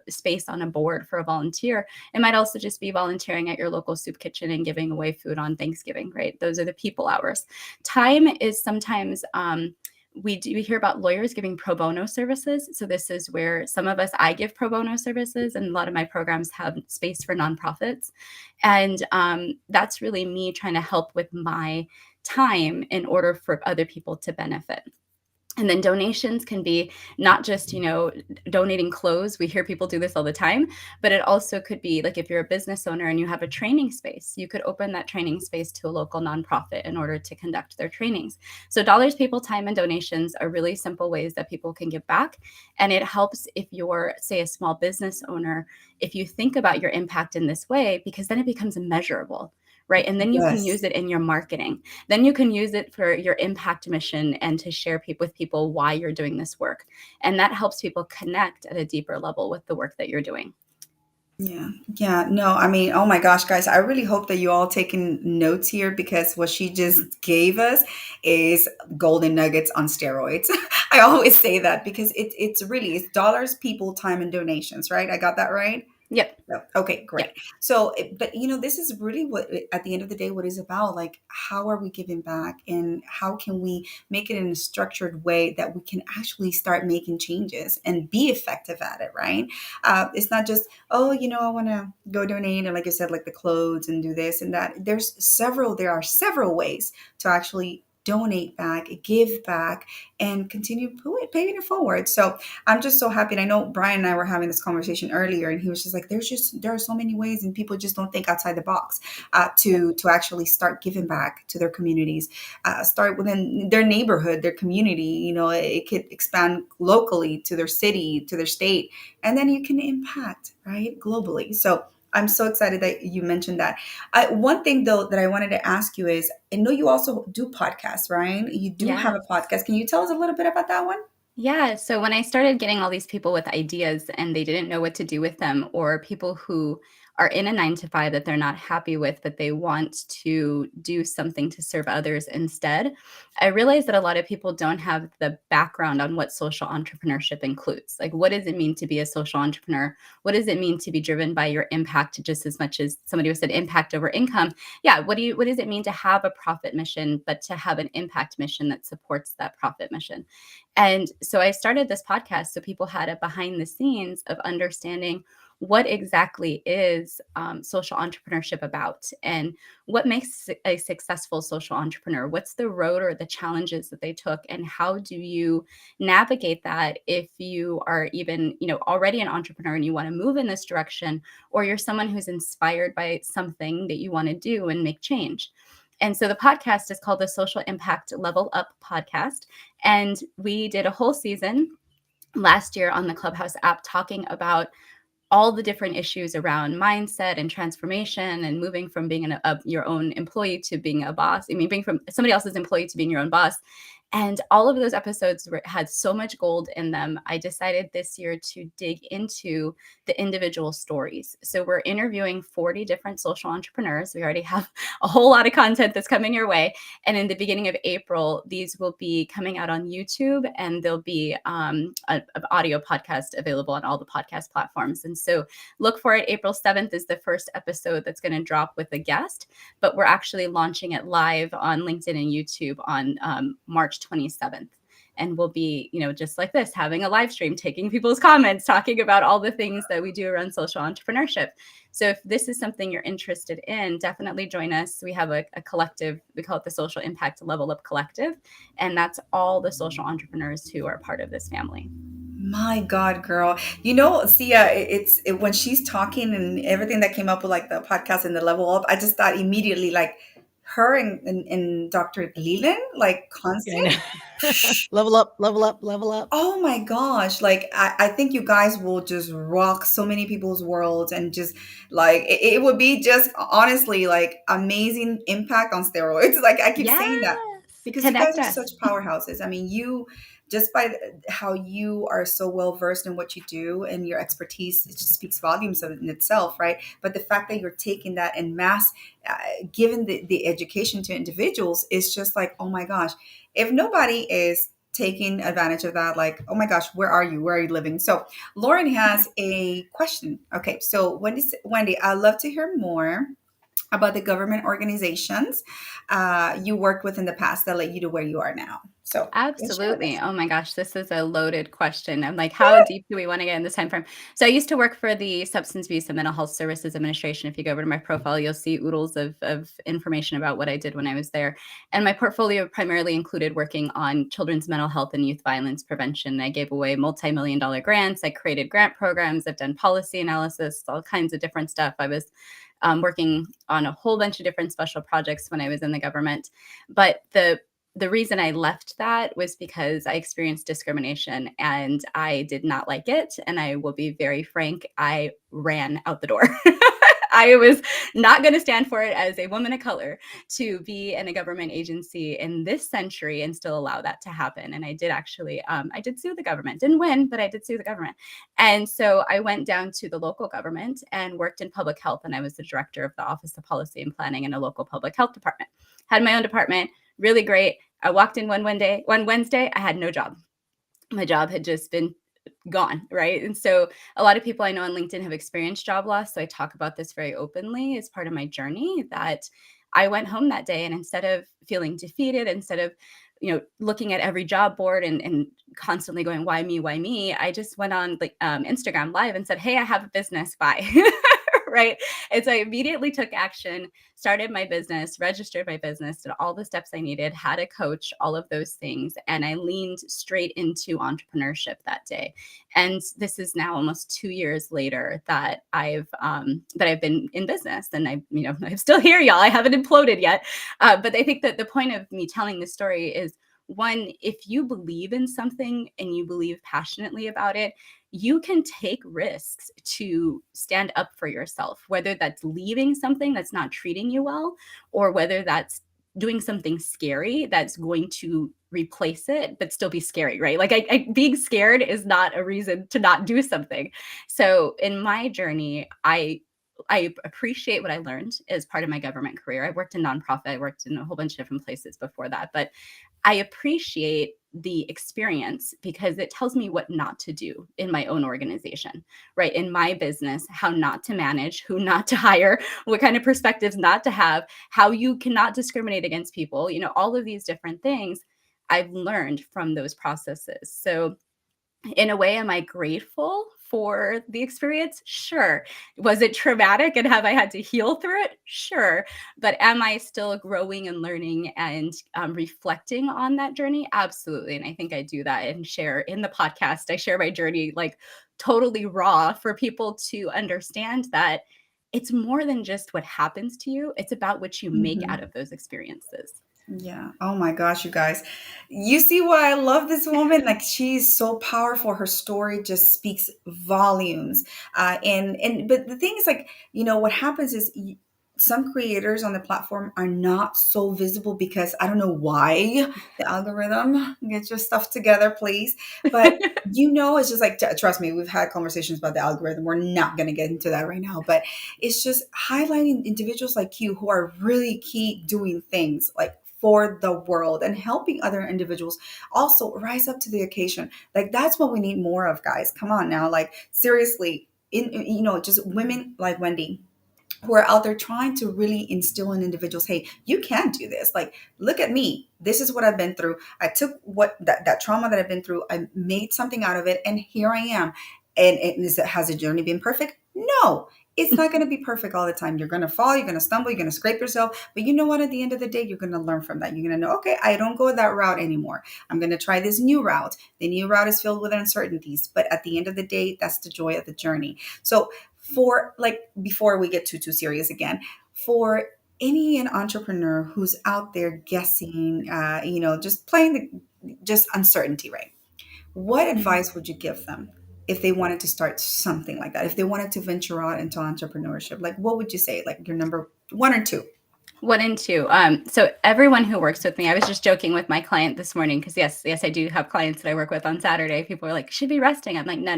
space on a board for a volunteer. It might also just be volunteering at your local soup kitchen and giving away food on Thanksgiving, right? Those are the people hours. Time is sometimes we hear about lawyers giving pro bono services. So this is where some of us, I give pro bono services, and a lot of my programs have space for nonprofits. And that's really me trying to help with my time in order for other people to benefit. And then donations can be not just, donating clothes. We hear people do this all the time, but it also could be like if you're a business owner and you have a training space, you could open that training space to a local nonprofit in order to conduct their trainings. So dollars, people, time, and donations are really simple ways that people can give back. And it helps if you're, say, a small business owner, if you think about your impact in this way, because then it becomes measurable. Right. And then you can use it in your marketing. Then you can use it for your impact mission and to share with people why you're doing this work. And that helps people connect at a deeper level with the work that you're doing. Yeah. Yeah. No, I mean, oh my gosh, guys, I really hope that you all taking notes here, because what she just gave us is golden nuggets on steroids. I always say that because it's dollars, people, time, and donations, right? I got that right? Yep. Okay, great. Yep. So, but this is really what, at the end of the day, what it's about. Like, how are we giving back, and how can we make it in a structured way that we can actually start making changes and be effective at it, right? It's not just, I want to go donate, and like I said, like the clothes and do this and that. There are several ways to actually donate back, give back, and continue paying it forward. So I'm just so happy. And I know Brian and I were having this conversation earlier, and he was just like, there are so many ways, and people just don't think outside the box to actually start giving back to their communities, start within their neighborhood, their community. It could expand locally to their city, to their state, and then you can impact, right, globally. So I'm so excited that you mentioned that. One thing, though, that I wanted to ask you is, I know you also do podcasts, right? You do have a podcast. Can you tell us a little bit about that one? Yeah. So when I started getting all these people with ideas and they didn't know what to do with them, or people who are in a 9-to-5 that they're not happy with, but they want to do something to serve others instead, I realized that a lot of people don't have the background on what social entrepreneurship includes. Like, what does it mean to be a social entrepreneur? What does it mean to be driven by your impact just as much as somebody who said impact over income? Yeah. What does it mean to have a profit mission, but to have an impact mission that supports that profit mission? And so I started this podcast so people had a behind the scenes of understanding what exactly is social entrepreneurship about, and what makes a successful social entrepreneur. What's the road or the challenges that they took, and how do you navigate that if you are even, already an entrepreneur and you want to move in this direction, or you're someone who's inspired by something that you want to do and make change. And so the podcast is called the Social Impact Level Up Podcast. And we did a whole season last year on the Clubhouse app talking about all the different issues around mindset and transformation, and moving from being your own employee to being a boss. I mean, being from somebody else's employee to being your own boss. And all of those episodes had so much gold in them. I decided this year to dig into the individual stories. So we're interviewing 40 different social entrepreneurs. We already have a whole lot of content that's coming your way. And in the beginning of April, these will be coming out on YouTube, and there'll be an audio podcast available on all the podcast platforms. And so look for it. April 7th is the first episode that's going to drop with a guest, but we're actually launching it live on LinkedIn and YouTube on March 27th. And we'll be, just like this, having a live stream, taking people's comments, talking about all the things that we do around social entrepreneurship. So if this is something you're interested in, definitely join us. We have a collective, we call it the Social Impact Level Up Collective. And that's all the social entrepreneurs who are part of this family. My God, girl. Syya, when she's talking and everything that came up with like the podcast and the level up, I just thought immediately like her and Dr. Leland, like constant. Level up, level up, level up. Oh my gosh. Like I think you guys will just rock so many people's worlds, and just like it would be just honestly like amazing impact on steroids. Like I keep saying that because you guys are such powerhouses. I mean, you just by how you are so well versed in what you do and your expertise, it just speaks volumes of it in itself, right? But the fact that you're taking that en masse, giving the education to individuals is just like, oh my gosh, if nobody is taking advantage of that, like, oh my gosh, where are you? Where are you living? So Lauren has a question. Okay, so Wendie, I'd love to hear more about the government organizations you worked with in the past that led you to where you are now. So absolutely. Oh my gosh, this is a loaded question. I'm like, how deep do we want to get in this time frame? So I used to work for the Substance Abuse and Mental Health Services Administration. If you go over to my profile, you'll see oodles of information about what I did when I was there. And my portfolio primarily included working on children's mental health and youth violence prevention. I gave away multi-million-dollar grants. I created grant programs. I've done policy analysis, all kinds of different stuff. I was working on a whole bunch of different special projects when I was in the government. But the reason I left that was because I experienced discrimination and I did not like it. And I will be very frank, I ran out the door. I was not going to stand for it as a woman of color to be in a government agency in this century and still allow that to happen. And I did actually, I did sue the government. Didn't win, but I did sue the government. And so I went down to the local government and worked in public health. And I was the director of the Office of Policy and Planning in a local public health department. Had my own department, really great. I walked in one Wednesday, I had no job. My job had just been gone, right? And so a lot of people I know on LinkedIn have experienced job loss. So I talk about this very openly as part of my journey, that I went home that day and instead of feeling defeated, instead of looking at every job board and constantly going, why me? I just went on Instagram live and said, hey, I have a business, bye. Right. And so I immediately took action, started my business, registered my business, did all the steps I needed, had a coach, all of those things. And I leaned straight into entrepreneurship that day. And this is now almost 2 years later that I've been in business, and I'm still here, y'all. I haven't imploded yet. But I think that the point of me telling this story is, one, if you believe in something and you believe passionately about it, you can take risks to stand up for yourself, whether that's leaving something that's not treating you well, or whether that's doing something scary that's going to replace it, but still be scary, right? Like being scared is not a reason to not do something. So in my journey, I appreciate what I learned as part of my government career. I worked in nonprofit. I worked in a whole bunch of different places before that, but I appreciate the experience because it tells me what not to do in my own organization, right? In my business, how not to manage, who not to hire, what kind of perspectives not to have, how you cannot discriminate against people, all of these different things I've learned from those processes. So in a way, am I grateful for the experience? Sure. Was it traumatic and have I had to heal through it? Sure. But am I still growing and learning and reflecting on that journey? Absolutely. And I think I do that and share in the podcast. I share my journey like totally raw for people to understand that it's more than just what happens to you. It's about what you make out of those experiences. Yeah. Oh my gosh, you guys. You see why I love this woman? Like she's so powerful. Her story just speaks volumes. But the thing is like, what happens is some creators on the platform are not so visible because I don't know why the algorithm get your stuff together, please. But it's just like, trust me, we've had conversations about the algorithm. We're not going to get into that right now, but it's just highlighting individuals like you who are really key doing things like for the world and helping other individuals also rise up to the occasion. Like that's what we need more of, guys. Come on now. Like seriously, just women like Wendie who are out there trying to really instill in individuals, hey, you can do this. Like, look at me. This is what I've been through. I took that trauma that I've been through, I made something out of it, and here I am. And has the journey been perfect? No, it's not going to be perfect all the time. You're going to fall, you're going to stumble, you're going to scrape yourself. But you know what? At the end of the day, you're going to learn from that. You're going to know, okay, I don't go that route anymore. I'm going to try this new route. The new route is filled with uncertainties. But at the end of the day, that's the joy of the journey. So for like, before we get too serious again, for any an entrepreneur who's out there guessing, just playing just uncertainty, right? What advice would you give them if they wanted to start something like that? If they wanted to venture out into entrepreneurship, like what would you say? Like your number one or two? 1 and 2. So everyone who works with me, I was just joking with my client this morning because yes, I do have clients that I work with on Saturday. People are like, should be resting. I'm like, no.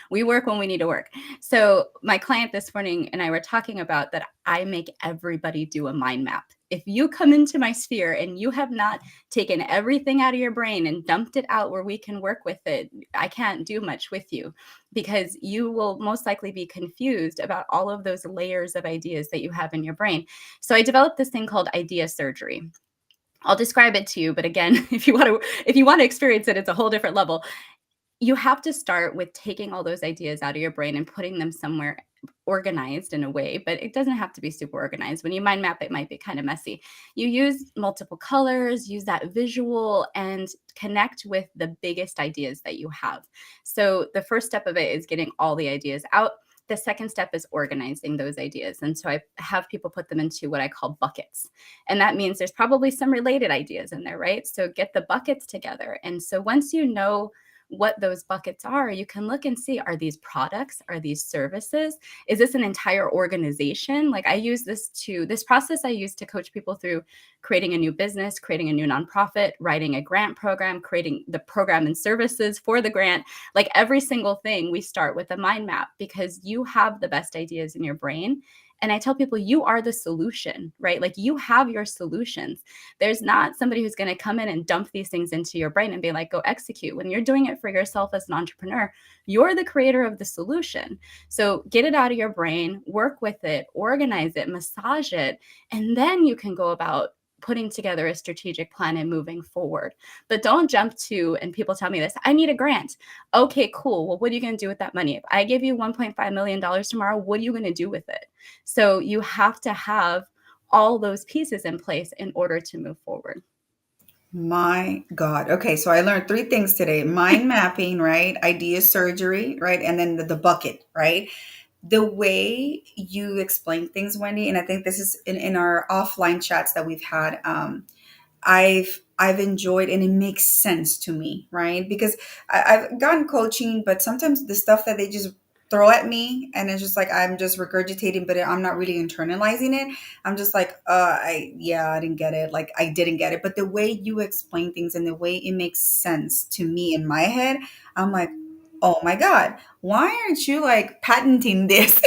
We work when we need to work. So my client this morning and I were talking about that I make everybody do a mind map. If you come into my sphere and you have not taken everything out of your brain and dumped it out where we can work with it, I can't do much with you because you will most likely be confused about all of those layers of ideas that you have in your brain. So I developed this thing called idea surgery. I'll describe it to you, but again, if you want to experience it, it's a whole different level. You have to start with taking all those ideas out of your brain and putting them somewhere organized in a way, but it doesn't have to be super organized. When you mind map, it might be kind of messy. You use multiple colors, use that visual, and connect with the biggest ideas that you have. So the first step of it is getting all the ideas out. The second step is organizing those ideas. And so I have people put them into what I call buckets. And that means there's probably some related ideas in there, right? So get the buckets together. And so once you know what those buckets are, you can look and see, are these products? Are these services? Is this an entire organization? Like this process I use to coach people through creating a new business, creating a new nonprofit, writing a grant program, creating the program and services for the grant. Like every single thing, we start with a mind map because you have the best ideas in your brain. And I tell people, you are the solution, right? Like you have your solutions. There's not somebody who's going to come in and dump these things into your brain and be like, go execute. When you're doing it for yourself as an entrepreneur, you're the creator of the solution. So get it out of your brain, work with it, organize it, massage it, and then you can go about putting together a strategic plan and moving forward. But don't jump to, and people tell me this, I need a grant. Okay, cool. Well, what are you going to do with that money? If I give you $1.5 million tomorrow, what are you going to do with it? So you have to have all those pieces in place in order to move forward. My God. Okay, so I learned three things today: mind mapping, right? Idea surgery, right? And then the bucket, right? The way you explain things, Wendie, and I think this is in our offline chats that we've had. I've enjoyed, and it makes sense to me, right? Because I've gotten coaching, but sometimes the stuff that they just throw at me, and it's just like I'm just regurgitating, but I'm not really internalizing it. I'm just like, I didn't get it. Like I didn't get it. But the way you explain things and the way it makes sense to me in my head, I'm like, oh my God, why aren't you like patenting this?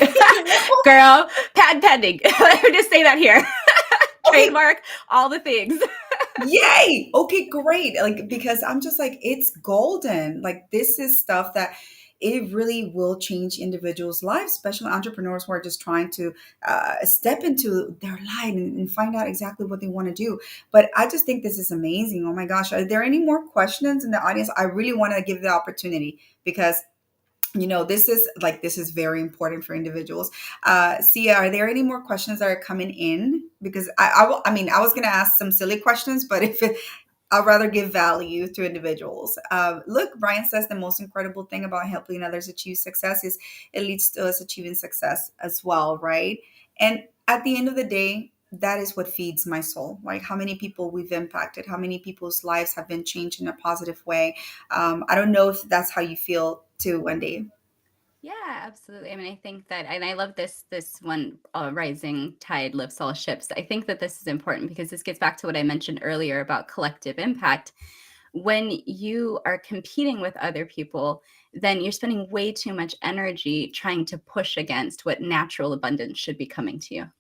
Girl, patent pending. Let me just say that here. Okay. Trademark, all the things. Yay. Okay, great. Like, because I'm just like, it's golden. Like, this is stuff that it really will change individuals' lives, especially entrepreneurs who are just trying to step into their life and find out exactly what they want to do. But I just think this is amazing. Oh my gosh. Are there any more questions in the audience? I really want to give the opportunity because this is very important for individuals. Syya, are there any more questions that are coming in? Because I was going to ask some silly questions, but I'd rather give value to individuals. Look, Brian says the most incredible thing about helping others achieve success is it leads to us achieving success as well, right? And at the end of the day, that is what feeds my soul, right? How many people we've impacted, how many people's lives have been changed in a positive way. I don't know if that's how you feel too, Wendie. Yeah, absolutely. I mean, I think that, and I love this one, rising tide lifts all ships. I think that this is important because this gets back to what I mentioned earlier about collective impact. When you are competing with other people, then you're spending way too much energy trying to push against what natural abundance should be coming to you.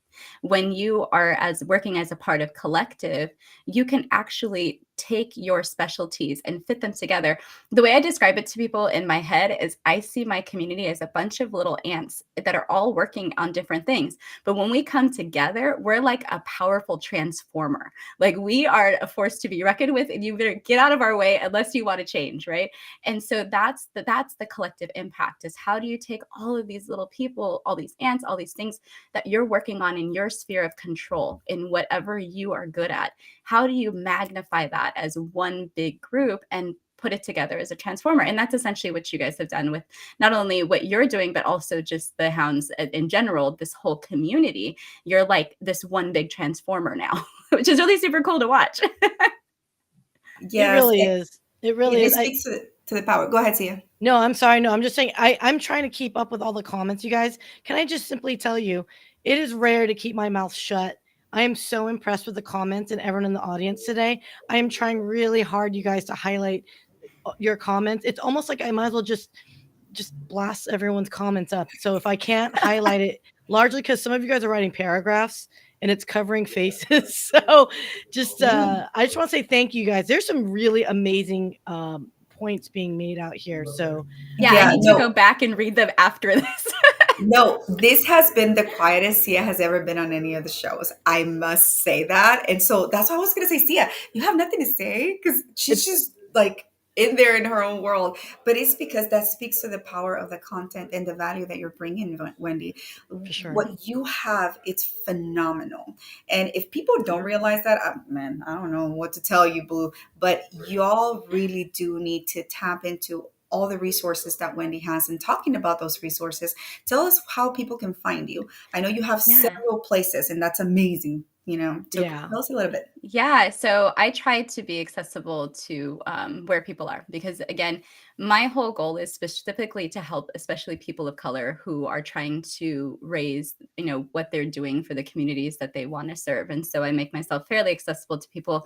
When you are as working as a part of collective, you can actually take your specialties and fit them together. The way I describe it to people in my head is I see my community as a bunch of little ants that are all working on different things. But when we come together, we're like a powerful transformer. Like we are a force to be reckoned with, and you better get out of our way unless you want to change, right? And so that's the collective impact, is how do you take all of these little people, all these ants, all these things that you're working on in your sphere of control, in whatever you are good at, how do you magnify that as one big group and put it together as a transformer? And that's essentially what you guys have done with not only what you're doing, but also just the hounds in general, this whole community. You're like this one big transformer now, which is really super cool to watch. It Yes, really is. It really is. this speaks to the power. Go ahead, Syya. No, I'm sorry. No, I'm just saying I'm trying to keep up with all the comments, you guys. Can I just simply tell you, it is rare to keep my mouth shut. I am so impressed with the comments and everyone in the audience today. I am trying really hard, you guys, to highlight your comments. It's almost like I might as well just blast everyone's comments up. So if I can't highlight it, largely because some of you guys are writing paragraphs and it's covering faces. So just I just want to say thank you guys. There's some really amazing points being made out here. So Yeah, I need to go back and read them after this. No, this has been the quietest Syya has ever been on any of the shows. I must say that. And so that's why I was going to say, Syya, you have nothing to say? Because she's just like in there in her own world. But it's because that speaks to the power of the content and the value that you're bringing, Wendie. for sure. What you have, it's phenomenal. And if people don't realize that, man, I don't know what to tell you, Blue. But y'all really do need to tap into all the resources that Wendie has. And talking about those resources, tell us how people can find you. I know you have several places, and that's amazing. So tell us a little bit. Yeah, so I try to be accessible to where people are, because again, my whole goal is specifically to help, especially people of color who are trying to raise, what they're doing for the communities that they want to serve. And so I make myself fairly accessible to people.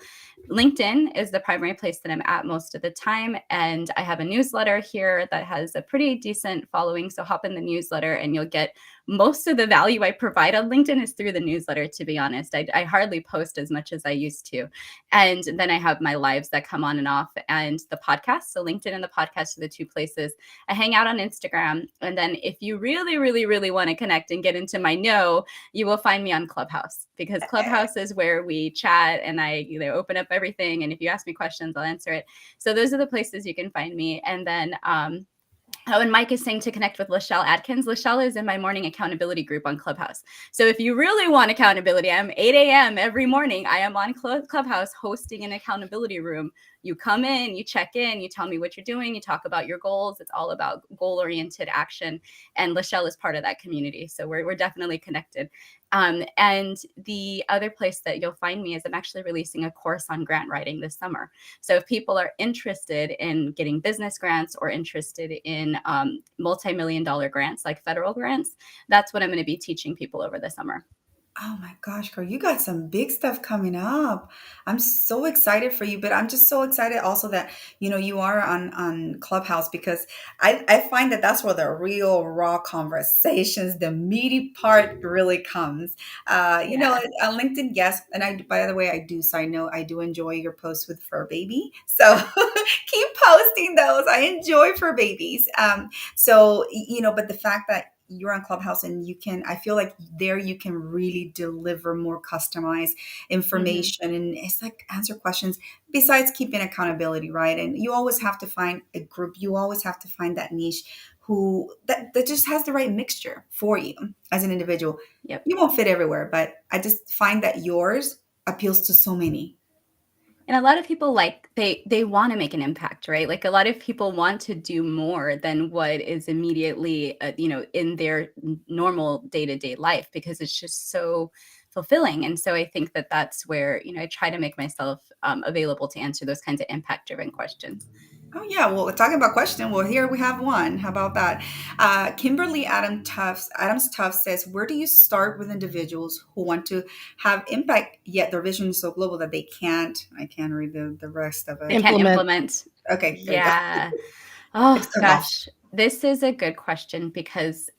LinkedIn is the primary place that I'm at most of the time. And I have a newsletter here that has a pretty decent following. So hop in the newsletter and you'll get most of the value I provide on LinkedIn is through the newsletter, to be honest. I hardly post as much as I used to. And then I have my lives that come on and off, and the podcast. So LinkedIn and the podcast are the two places. I hang out on Instagram. And then if you really, really, really want to connect and get into my know, you will find me on Clubhouse, because Clubhouse is where we chat and I open up everything. And if you ask me questions, I'll answer it. So those are the places you can find me. And then, and Mike is saying to connect with Lachelle Atkins. Lachelle is in my morning accountability group on Clubhouse. So if you really want accountability, I'm 8 a.m. every morning. I am on Clubhouse hosting an accountability room. You come in, you check in, you tell me what you're doing, you talk about your goals. It's all about goal-oriented action. And Lachelle is part of that community. So we're definitely connected. And the other place that you'll find me is I'm actually releasing a course on grant writing this summer. So if people are interested in getting business grants or interested in multi-million-dollar grants, like federal grants, that's what I'm going to be teaching people over the summer. Oh my gosh, girl, you got some big stuff coming up. I'm so excited for you, but I'm just so excited also that, you are on Clubhouse, because I find that that's where the real raw conversations, the meaty part really comes. On LinkedIn, yes. And by the way, I do side note, I do enjoy your posts with fur baby. So keep posting those. I enjoy fur babies. But the fact that you're on Clubhouse and I feel like there you can really deliver more customized information, and it's like answer questions besides keeping accountability, right? And you always have to find a group. You always have to find that niche that just has the right mixture for you as an individual. Yep. You won't fit everywhere, but I just find that yours appeals to so many. And a lot of people they want to make an impact, right? Like a lot of people want to do more than what is immediately, in their normal day-to-day life, because it's just so fulfilling. And so I think that that's where, I try to make myself available to answer those kinds of impact-driven questions. Oh yeah, well, talking about question. Well, here we have one. How about that? Kimberly Adams Tufts says, "Where do you start with individuals who want to have impact, yet their vision is so global that they can't?" I can't read the rest of They it. can't Implement. implement. Okay, there you go. Yeah. Oh It's cut off. gosh, this is a good question because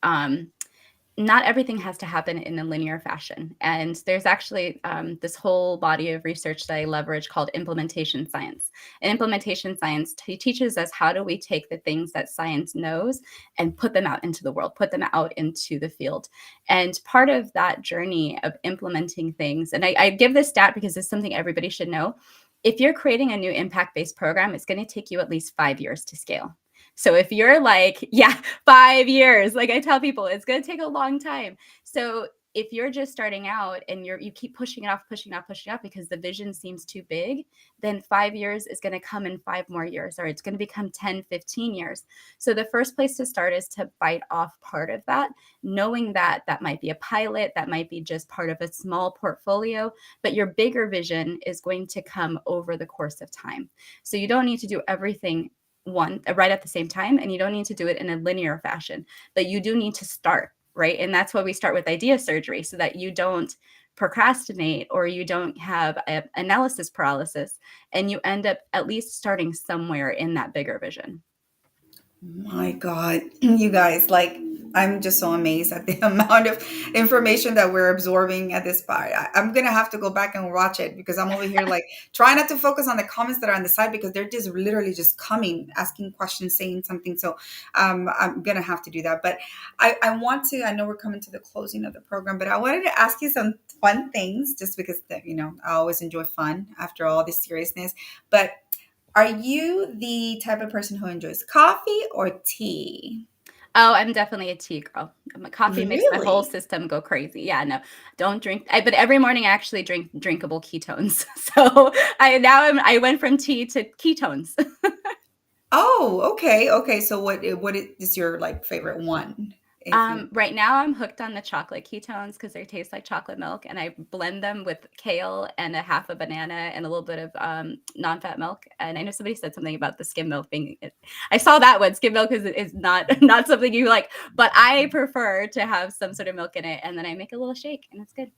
not everything has to happen in a linear fashion. And there's actually this whole body of research that I leverage called implementation science. And implementation science teaches us how do we take the things that science knows and put them out into the world, put them out into the field. And part of that journey of implementing things, and I give this stat because it's something everybody should know. If you're creating a new impact-based program, it's going to take you at least 5 years to scale. So if you're like, yeah, 5 years, like I tell people, it's going to take a long time. So if you're just starting out and you keep pushing it off, pushing it off, pushing it off because the vision seems too big, then 5 years is going to come in 5 more years, or it's going to become 10, 15 years. So the first place to start is to bite off part of that, knowing that that might be a pilot, that might be just part of a small portfolio, but your bigger vision is going to come over the course of time. So you don't need to do everything right at the same time, and you don't need to do it in a linear fashion, but you do need to start, right? And that's why we start with idea surgery, so that you don't procrastinate or you don't have analysis paralysis, and you end up at least starting somewhere in that bigger vision. My God, you guys, like, I'm just so amazed at the amount of information that we're absorbing at this part. I'm going to have to go back and watch it because I'm over here, like, trying not to focus on the comments that are on the side because they're just literally just coming, asking questions, saying something. So I'm going to have to do that. But I want to, I know we're coming to the closing of the program, but I wanted to ask you some fun things just because, I always enjoy fun after all this seriousness. But are you the type of person who enjoys coffee or tea? Oh, I'm definitely a tea girl. Coffee makes my whole Really? system go crazy. Yeah, no, don't drink. But every morning I actually drink drinkable ketones. So I went from tea to ketones. Oh, okay. Okay. So what is your like favorite one? If you Right now I'm hooked on the chocolate ketones because they taste like chocolate milk, and I blend them with kale and a half a banana and a little bit of non-fat milk. And I know somebody said something about the skim milk being. I saw that one. Skim milk is not not something you like, but I prefer to have some sort of milk in it, and then I make a little shake, and it's good.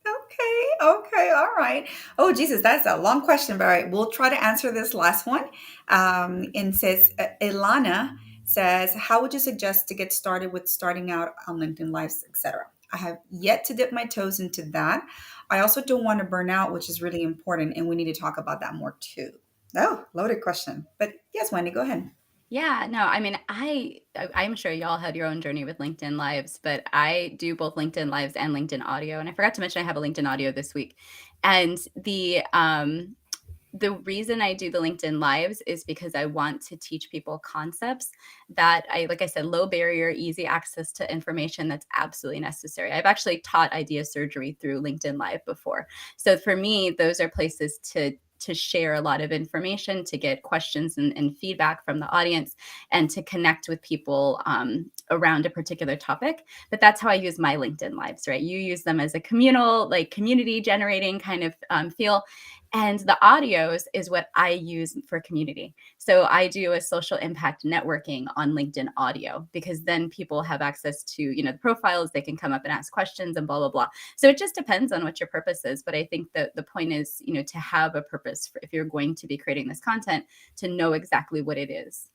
Okay, okay, all right. Oh, Jesus, that's a long question, but all right, we'll try to answer this last one. And says, Ilana says, how would you suggest to get started with starting out on LinkedIn Lives, etc.? I have yet to dip my toes into that. I also don't want to burn out, which is really important, and we need to talk about that more too. Oh, loaded question. But yes, Wendy, go ahead. Yeah, no, I mean, I'm sure y'all had your own journey with LinkedIn Lives, but I do both LinkedIn Lives and LinkedIn Audio. And I forgot to mention I have a LinkedIn Audio this week. And the reason I do the LinkedIn Lives is because I want to teach people concepts that like I said, low barrier, easy access to information that's absolutely necessary. I've actually taught idea surgery through LinkedIn Live before. So for me, those are places to share a lot of information, to get questions and feedback from the audience, and to connect with people around a particular topic. But that's how I use my LinkedIn Lives, right? You use them as a communal, like community generating kind of feel. And the audios is what I use for community. So I do a social impact networking on LinkedIn Audio, because then people have access to, the profiles, they can come up and ask questions and blah, blah, blah. So it just depends on what your purpose is. But I think that the point is, to have a purpose if you're going to be creating this content, to know exactly what it is.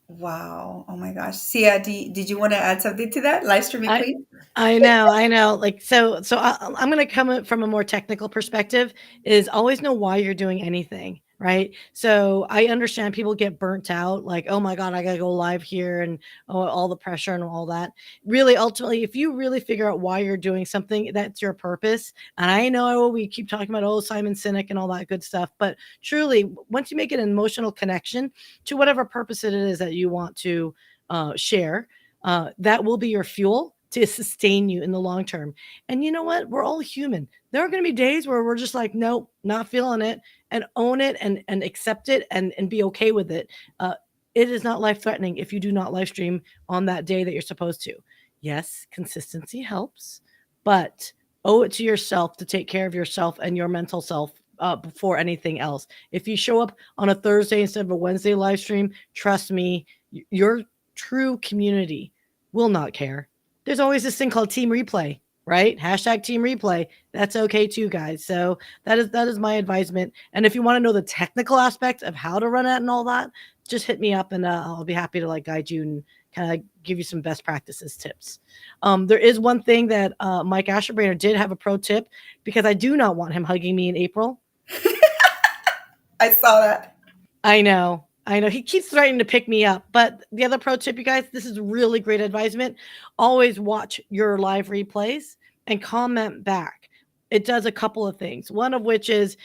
Wow. Oh my gosh. Sia, did you want to add something to that? Live streaming queen? I know. Like, I'm going to come from a more technical perspective. Is always know why you're doing anything, right? So I understand people get burnt out, like, oh my God, I got to go live here, and all the pressure and all that. Really, ultimately, if you really figure out why you're doing something, that's your purpose. And I know we keep talking about, Simon Sinek and all that good stuff, but truly, once you make an emotional connection to whatever purpose it is that you want to share, that will be your fuel to sustain you in the long term. And you know what? We're all human. There are going to be days where we're just like, nope, not feeling it, and own it and accept it and be okay with it. It is not life threatening if you do not live stream on that day that you're supposed to. Yes, consistency helps, but owe it to yourself to take care of yourself and your mental self before anything else. If you show up on a Thursday instead of a Wednesday live stream, trust me, your true community will not care. There's always this thing called team replay, right? Hashtag team replay. That's okay too, guys. So that is my advisement. And if you want to know the technical aspects of how to run it and all that, just hit me up and I'll be happy to like guide you and kind of give you some best practices tips. There is one thing that Mike Asherbrainer did have a pro tip, because I do not want him hugging me in April. I saw that. I know. He keeps threatening to pick me up. But the other pro tip, you guys, this is really great advisement. Always watch your live replays and comment back. It does a couple of things. One of which is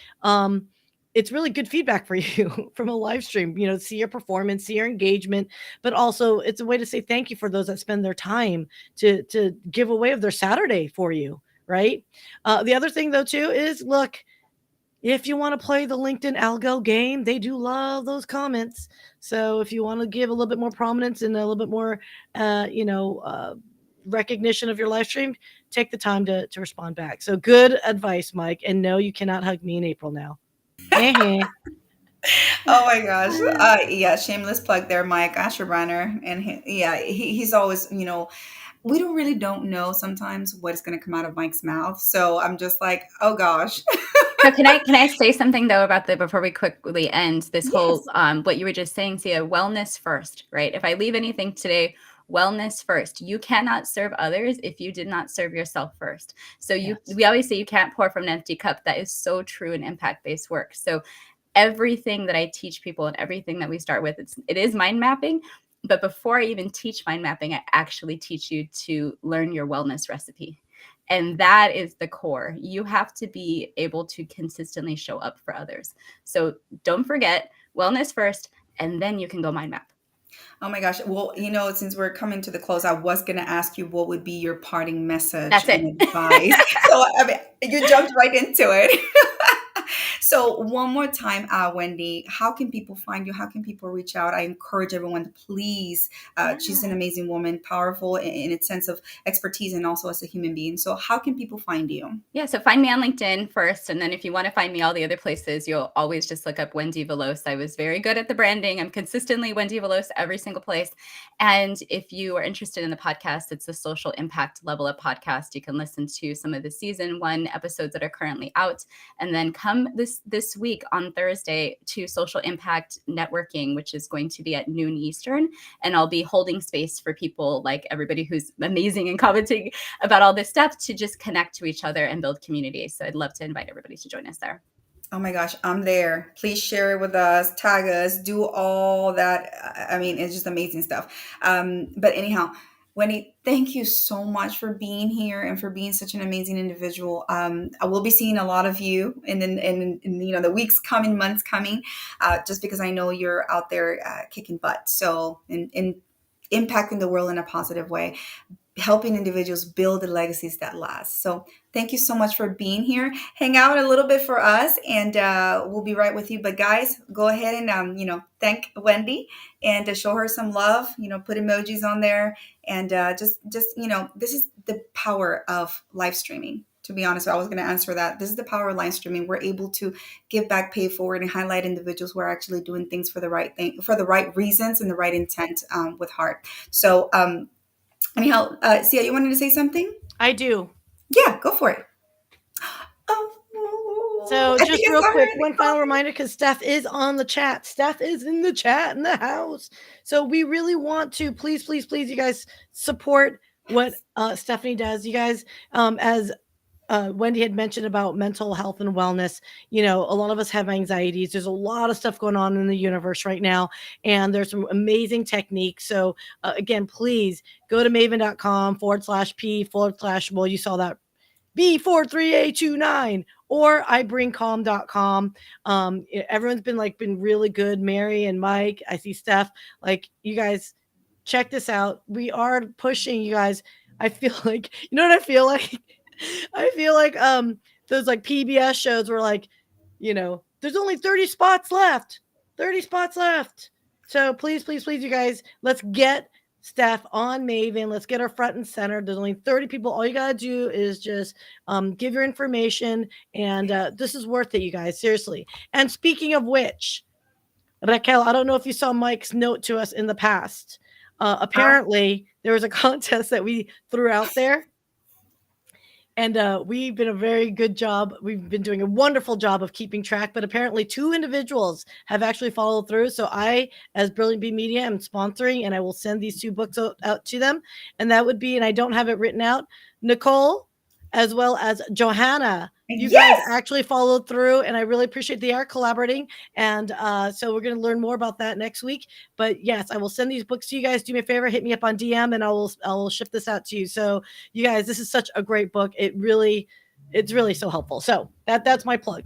it's really good feedback for you from a live stream, see your performance, see your engagement, but also it's a way to say thank you for those that spend their time to give away of their Saturday for you, right? The other thing though too is, look, if you want to play the LinkedIn algo game, they do love those comments. So if you want to give a little bit more prominence and a little bit more, recognition of your live stream, take the time to respond back. So good advice, Mike. And no, you cannot hug me in April now. Oh my gosh. Yeah, shameless plug there, Mike Asherbrainer. And he's always, we don't know sometimes what is going to come out of Mike's mouth. So I'm just like, oh gosh. So can I say something though about before we quickly end this whole what you were just saying, Syya, wellness first, right? If I leave anything today, wellness first. You cannot serve others if you did not serve yourself first. So we always say you can't pour from an empty cup. That is so true in impact-based work. So everything that I teach people and everything that we start with, it is mind mapping. But before I even teach mind mapping, I actually teach you to learn your wellness recipe. And that is the core. You have to be able to consistently show up for others. So don't forget wellness first, and then you can go mind map. Oh my gosh. Well, since we're coming to the close, I was going to ask you what would be your parting message and advice. So you jumped right into it. So one more time, Wendie, how can people find you? How can people reach out? I encourage everyone to please. She's an amazing woman, powerful in its sense of expertise and also as a human being. So how can people find you? Yeah, so find me on LinkedIn first. And then if you want to find me all the other places, you'll always just look up Wendie Veloz. I was very good at the branding. I'm consistently Wendie Veloz every single place. And if you are interested in the podcast, it's the Social Impact Level Up podcast. You can listen to some of the season 1 episodes that are currently out. And then come this week on Thursday to Social Impact Networking, which is going to be at noon Eastern. And I'll be holding space for people like everybody who's amazing and commenting about all this stuff to just connect to each other and build community. So I'd love to invite everybody to join us there. Oh my gosh, I'm there. Please share it with us, tag us, do all that. I mean, it's just amazing stuff. But anyhow, Wendie, thank you so much for being here and for being such an amazing individual. I will be seeing a lot of you in the weeks coming, months coming, just because I know you're out there kicking butt. So in impacting the world in a positive way, helping individuals build the legacies that last. So thank you so much for being here. Hang out a little bit for us and we'll be right with you. But guys, go ahead and, thank Wendie and to show her some love, put emojis on there and just, this is the power of live streaming. To be honest, I was going to answer that. This is the power of live streaming. We're able to give back, pay forward, and highlight individuals who are actually doing things for the right thing, for the right reasons and the right intent with heart. So, anyhow, Syya, you wanted to say something? I do. Yeah, go for it. So just real quick, one final reminder, because Steph is on the chat. Steph is in the chat in the house. So we really want to please, you guys support what Stephanie does. You guys, as Wendie had mentioned about mental health and wellness, a lot of us have anxieties. There's a lot of stuff going on in the universe right now, and there's some amazing techniques. So again, please go to maven.com/p/ well, you saw that B43A29 or ibringcalm.com. Everyone's been really good. Mary and Mike, I see Steph, you guys check this out. We are pushing you guys. I feel like, what I feel like? I feel like those PBS shows were there's only 30 spots left. 30 spots left. So please, you guys, let's get staff on Maven. Let's get her front and center. There's only 30 people. All you got to do is just give your information. And this is worth it, you guys. Seriously. And speaking of which, Raquel, I don't know if you saw Mike's note to us in the past. Apparently, there was a contest that we threw out there. And we've been a very good job. We've been doing a wonderful job of keeping track, but apparently 2 individuals have actually followed through. So I, as Brilliant Bee Media, am sponsoring, and I will send these 2 books out to them. And that would be, and I don't have it written out, Nicole, as well as Johanna. You guys actually followed through, and I really appreciate they are collaborating. And so we're going to learn more about that next week. But yes, I will send these books to you guys. Do me a favor, hit me up on DM, and I will ship this out to you. So you guys, this is such a great book. It's really so helpful. So that's my plug.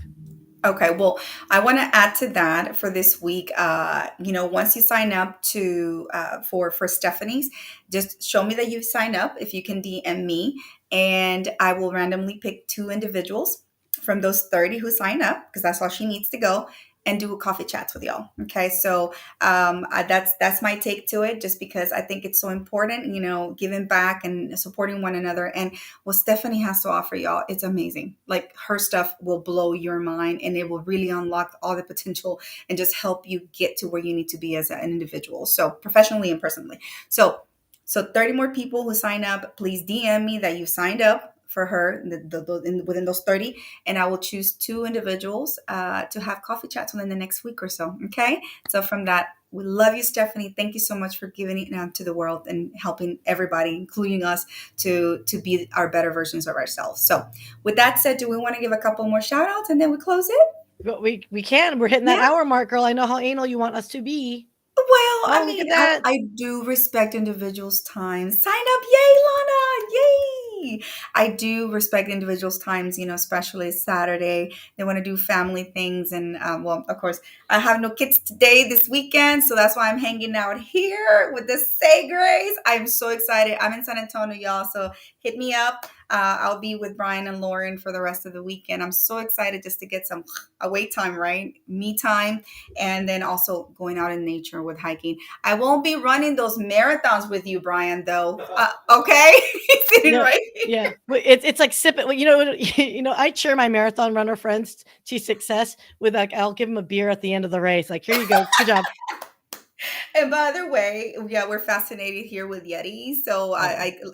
Okay, well, I want to add to that for this week. Once you sign up to for Stephanie's, just show me that you've signed up. If you can DM me, and I will randomly pick 2 individuals from those 30 who sign up, because that's all she needs to go, and do a coffee chats with y'all. Okay, so that's my take to it, just because I think it's so important, giving back and supporting one another. And what Stephanie has to offer y'all, it's amazing. Like, her stuff will blow your mind, and it will really unlock all the potential and just help you get to where you need to be as an individual, so professionally and personally. So 30 more people who sign up, please DM me that you signed up for her within those 30, and I will choose 2 individuals to have coffee chats within the next week or so. Okay, so from that, we love you, Stephanie. Thank you so much for giving it out to the world and helping everybody, including us, to be our better versions of ourselves. So with that said, do we want to give a couple more shout outs and then we close it? But we can. We're hitting that hour mark, girl. I know how anal you want us to be. Well, I mean, I do respect individuals' time. Sign up. Yay, Lana. Yay. I do respect individuals' times, especially Saturday. They want to do family things. And, well, of course, I have no kids today, this weekend. So that's why I'm hanging out here with the Say Grace. I'm so excited. I'm in San Antonio, y'all. So hit me up. I'll be with Brian and Lauren for the rest of the weekend. I'm so excited just to get some away time, right? Me time. And then also going out in nature with hiking. I won't be running those marathons with you, Brian, though. Okay? Sitting right here. Yeah. It's like sipping. I cheer my marathon runner friends to success with, like, I'll give them a beer at the end of the race. Like, here you go. Good job. And by the way, we're fascinated here with Yeti. So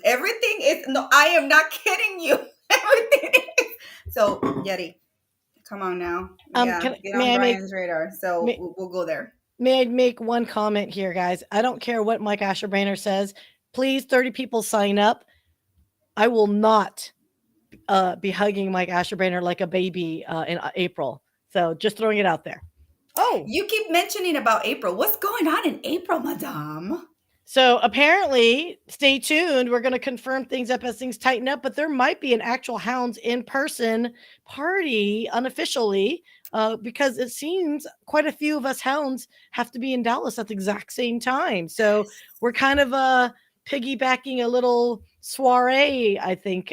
everything is, no, I am not kidding you. Everything is. So Yeti, come on now. Get on Brian's radar. So we'll go there. May I make one comment here, guys? I don't care what Mike Asherbrainer says. Please, 30 people sign up. I will not be hugging Mike Asherbrainer like a baby in April. So just throwing it out there. Oh, you keep mentioning about April. What's going on in April, madame? So apparently, stay tuned. We're going to confirm things up as things tighten up, but there might be an actual Hounds in-person party unofficially, because it seems quite a few of us Hounds have to be in Dallas at the exact same time. So we're kind of piggybacking a little soiree, I think.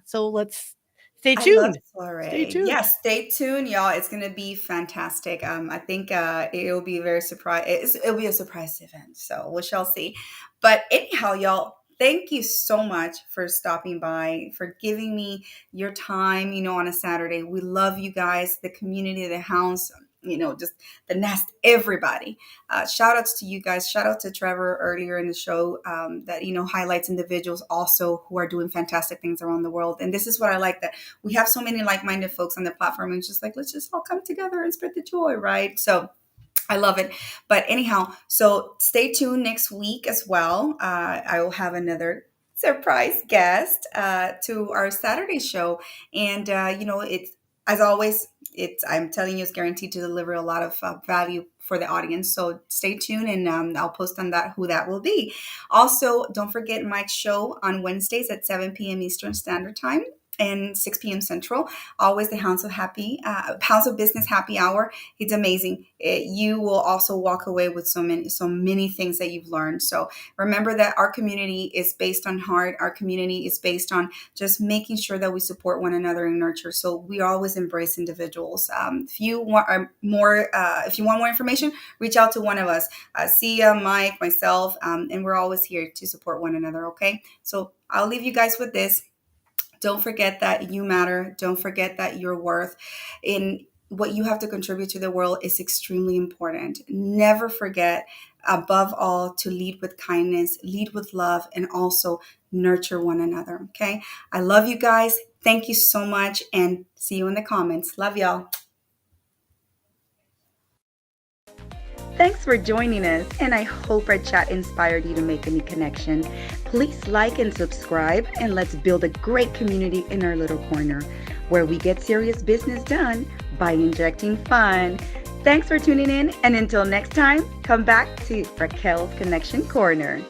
So let's stay tuned. Stay tuned. Yeah, stay tuned, y'all. It's gonna be fantastic. I think it'll be a surprise event. So we shall see. But anyhow, y'all, thank you so much for stopping by, for giving me your time. On a Saturday, we love you guys, the community, the Hounds. Just the nest, everybody. Shout outs to you guys. Shout out to Trevor earlier in the show that, highlights individuals also who are doing fantastic things around the world. And this is what I like, that we have so many like-minded folks on the platform. And it's just like, let's just all come together and spread the joy, right? So I love it. But anyhow, so stay tuned next week as well. I will have another surprise guest to our Saturday show. And, it's, as always, I'm telling you, it's guaranteed to deliver a lot of value for the audience. So stay tuned, and I'll post on that who that will be. Also, don't forget Mike's show on Wednesdays at 7 p.m. Eastern Standard Time. and 6 p.m. Central. Always the Hounds of Business Happy Hour. It's amazing. You will also walk away with so many things that you've learned. So remember that our community is based on heart. Our community is based on just making sure that we support one another and nurture. So we always embrace individuals. If you want more information, reach out to one of us, Syya, Mike, myself, and we're always here to support one another. Okay, so I'll leave you guys with this. Don't forget that you matter. Don't forget that your worth in what you have to contribute to the world is extremely important. Never forget, above all, to lead with kindness, lead with love, and also nurture one another. Okay. I love you guys. Thank you so much, and see you in the comments. Love y'all. Thanks for joining us, and I hope our chat inspired you to make a new connection. Please like and subscribe, and let's build a great community in our little corner where we get serious business done by injecting fun. Thanks for tuning in, and until next time, come back to Raquel's Connection Corner.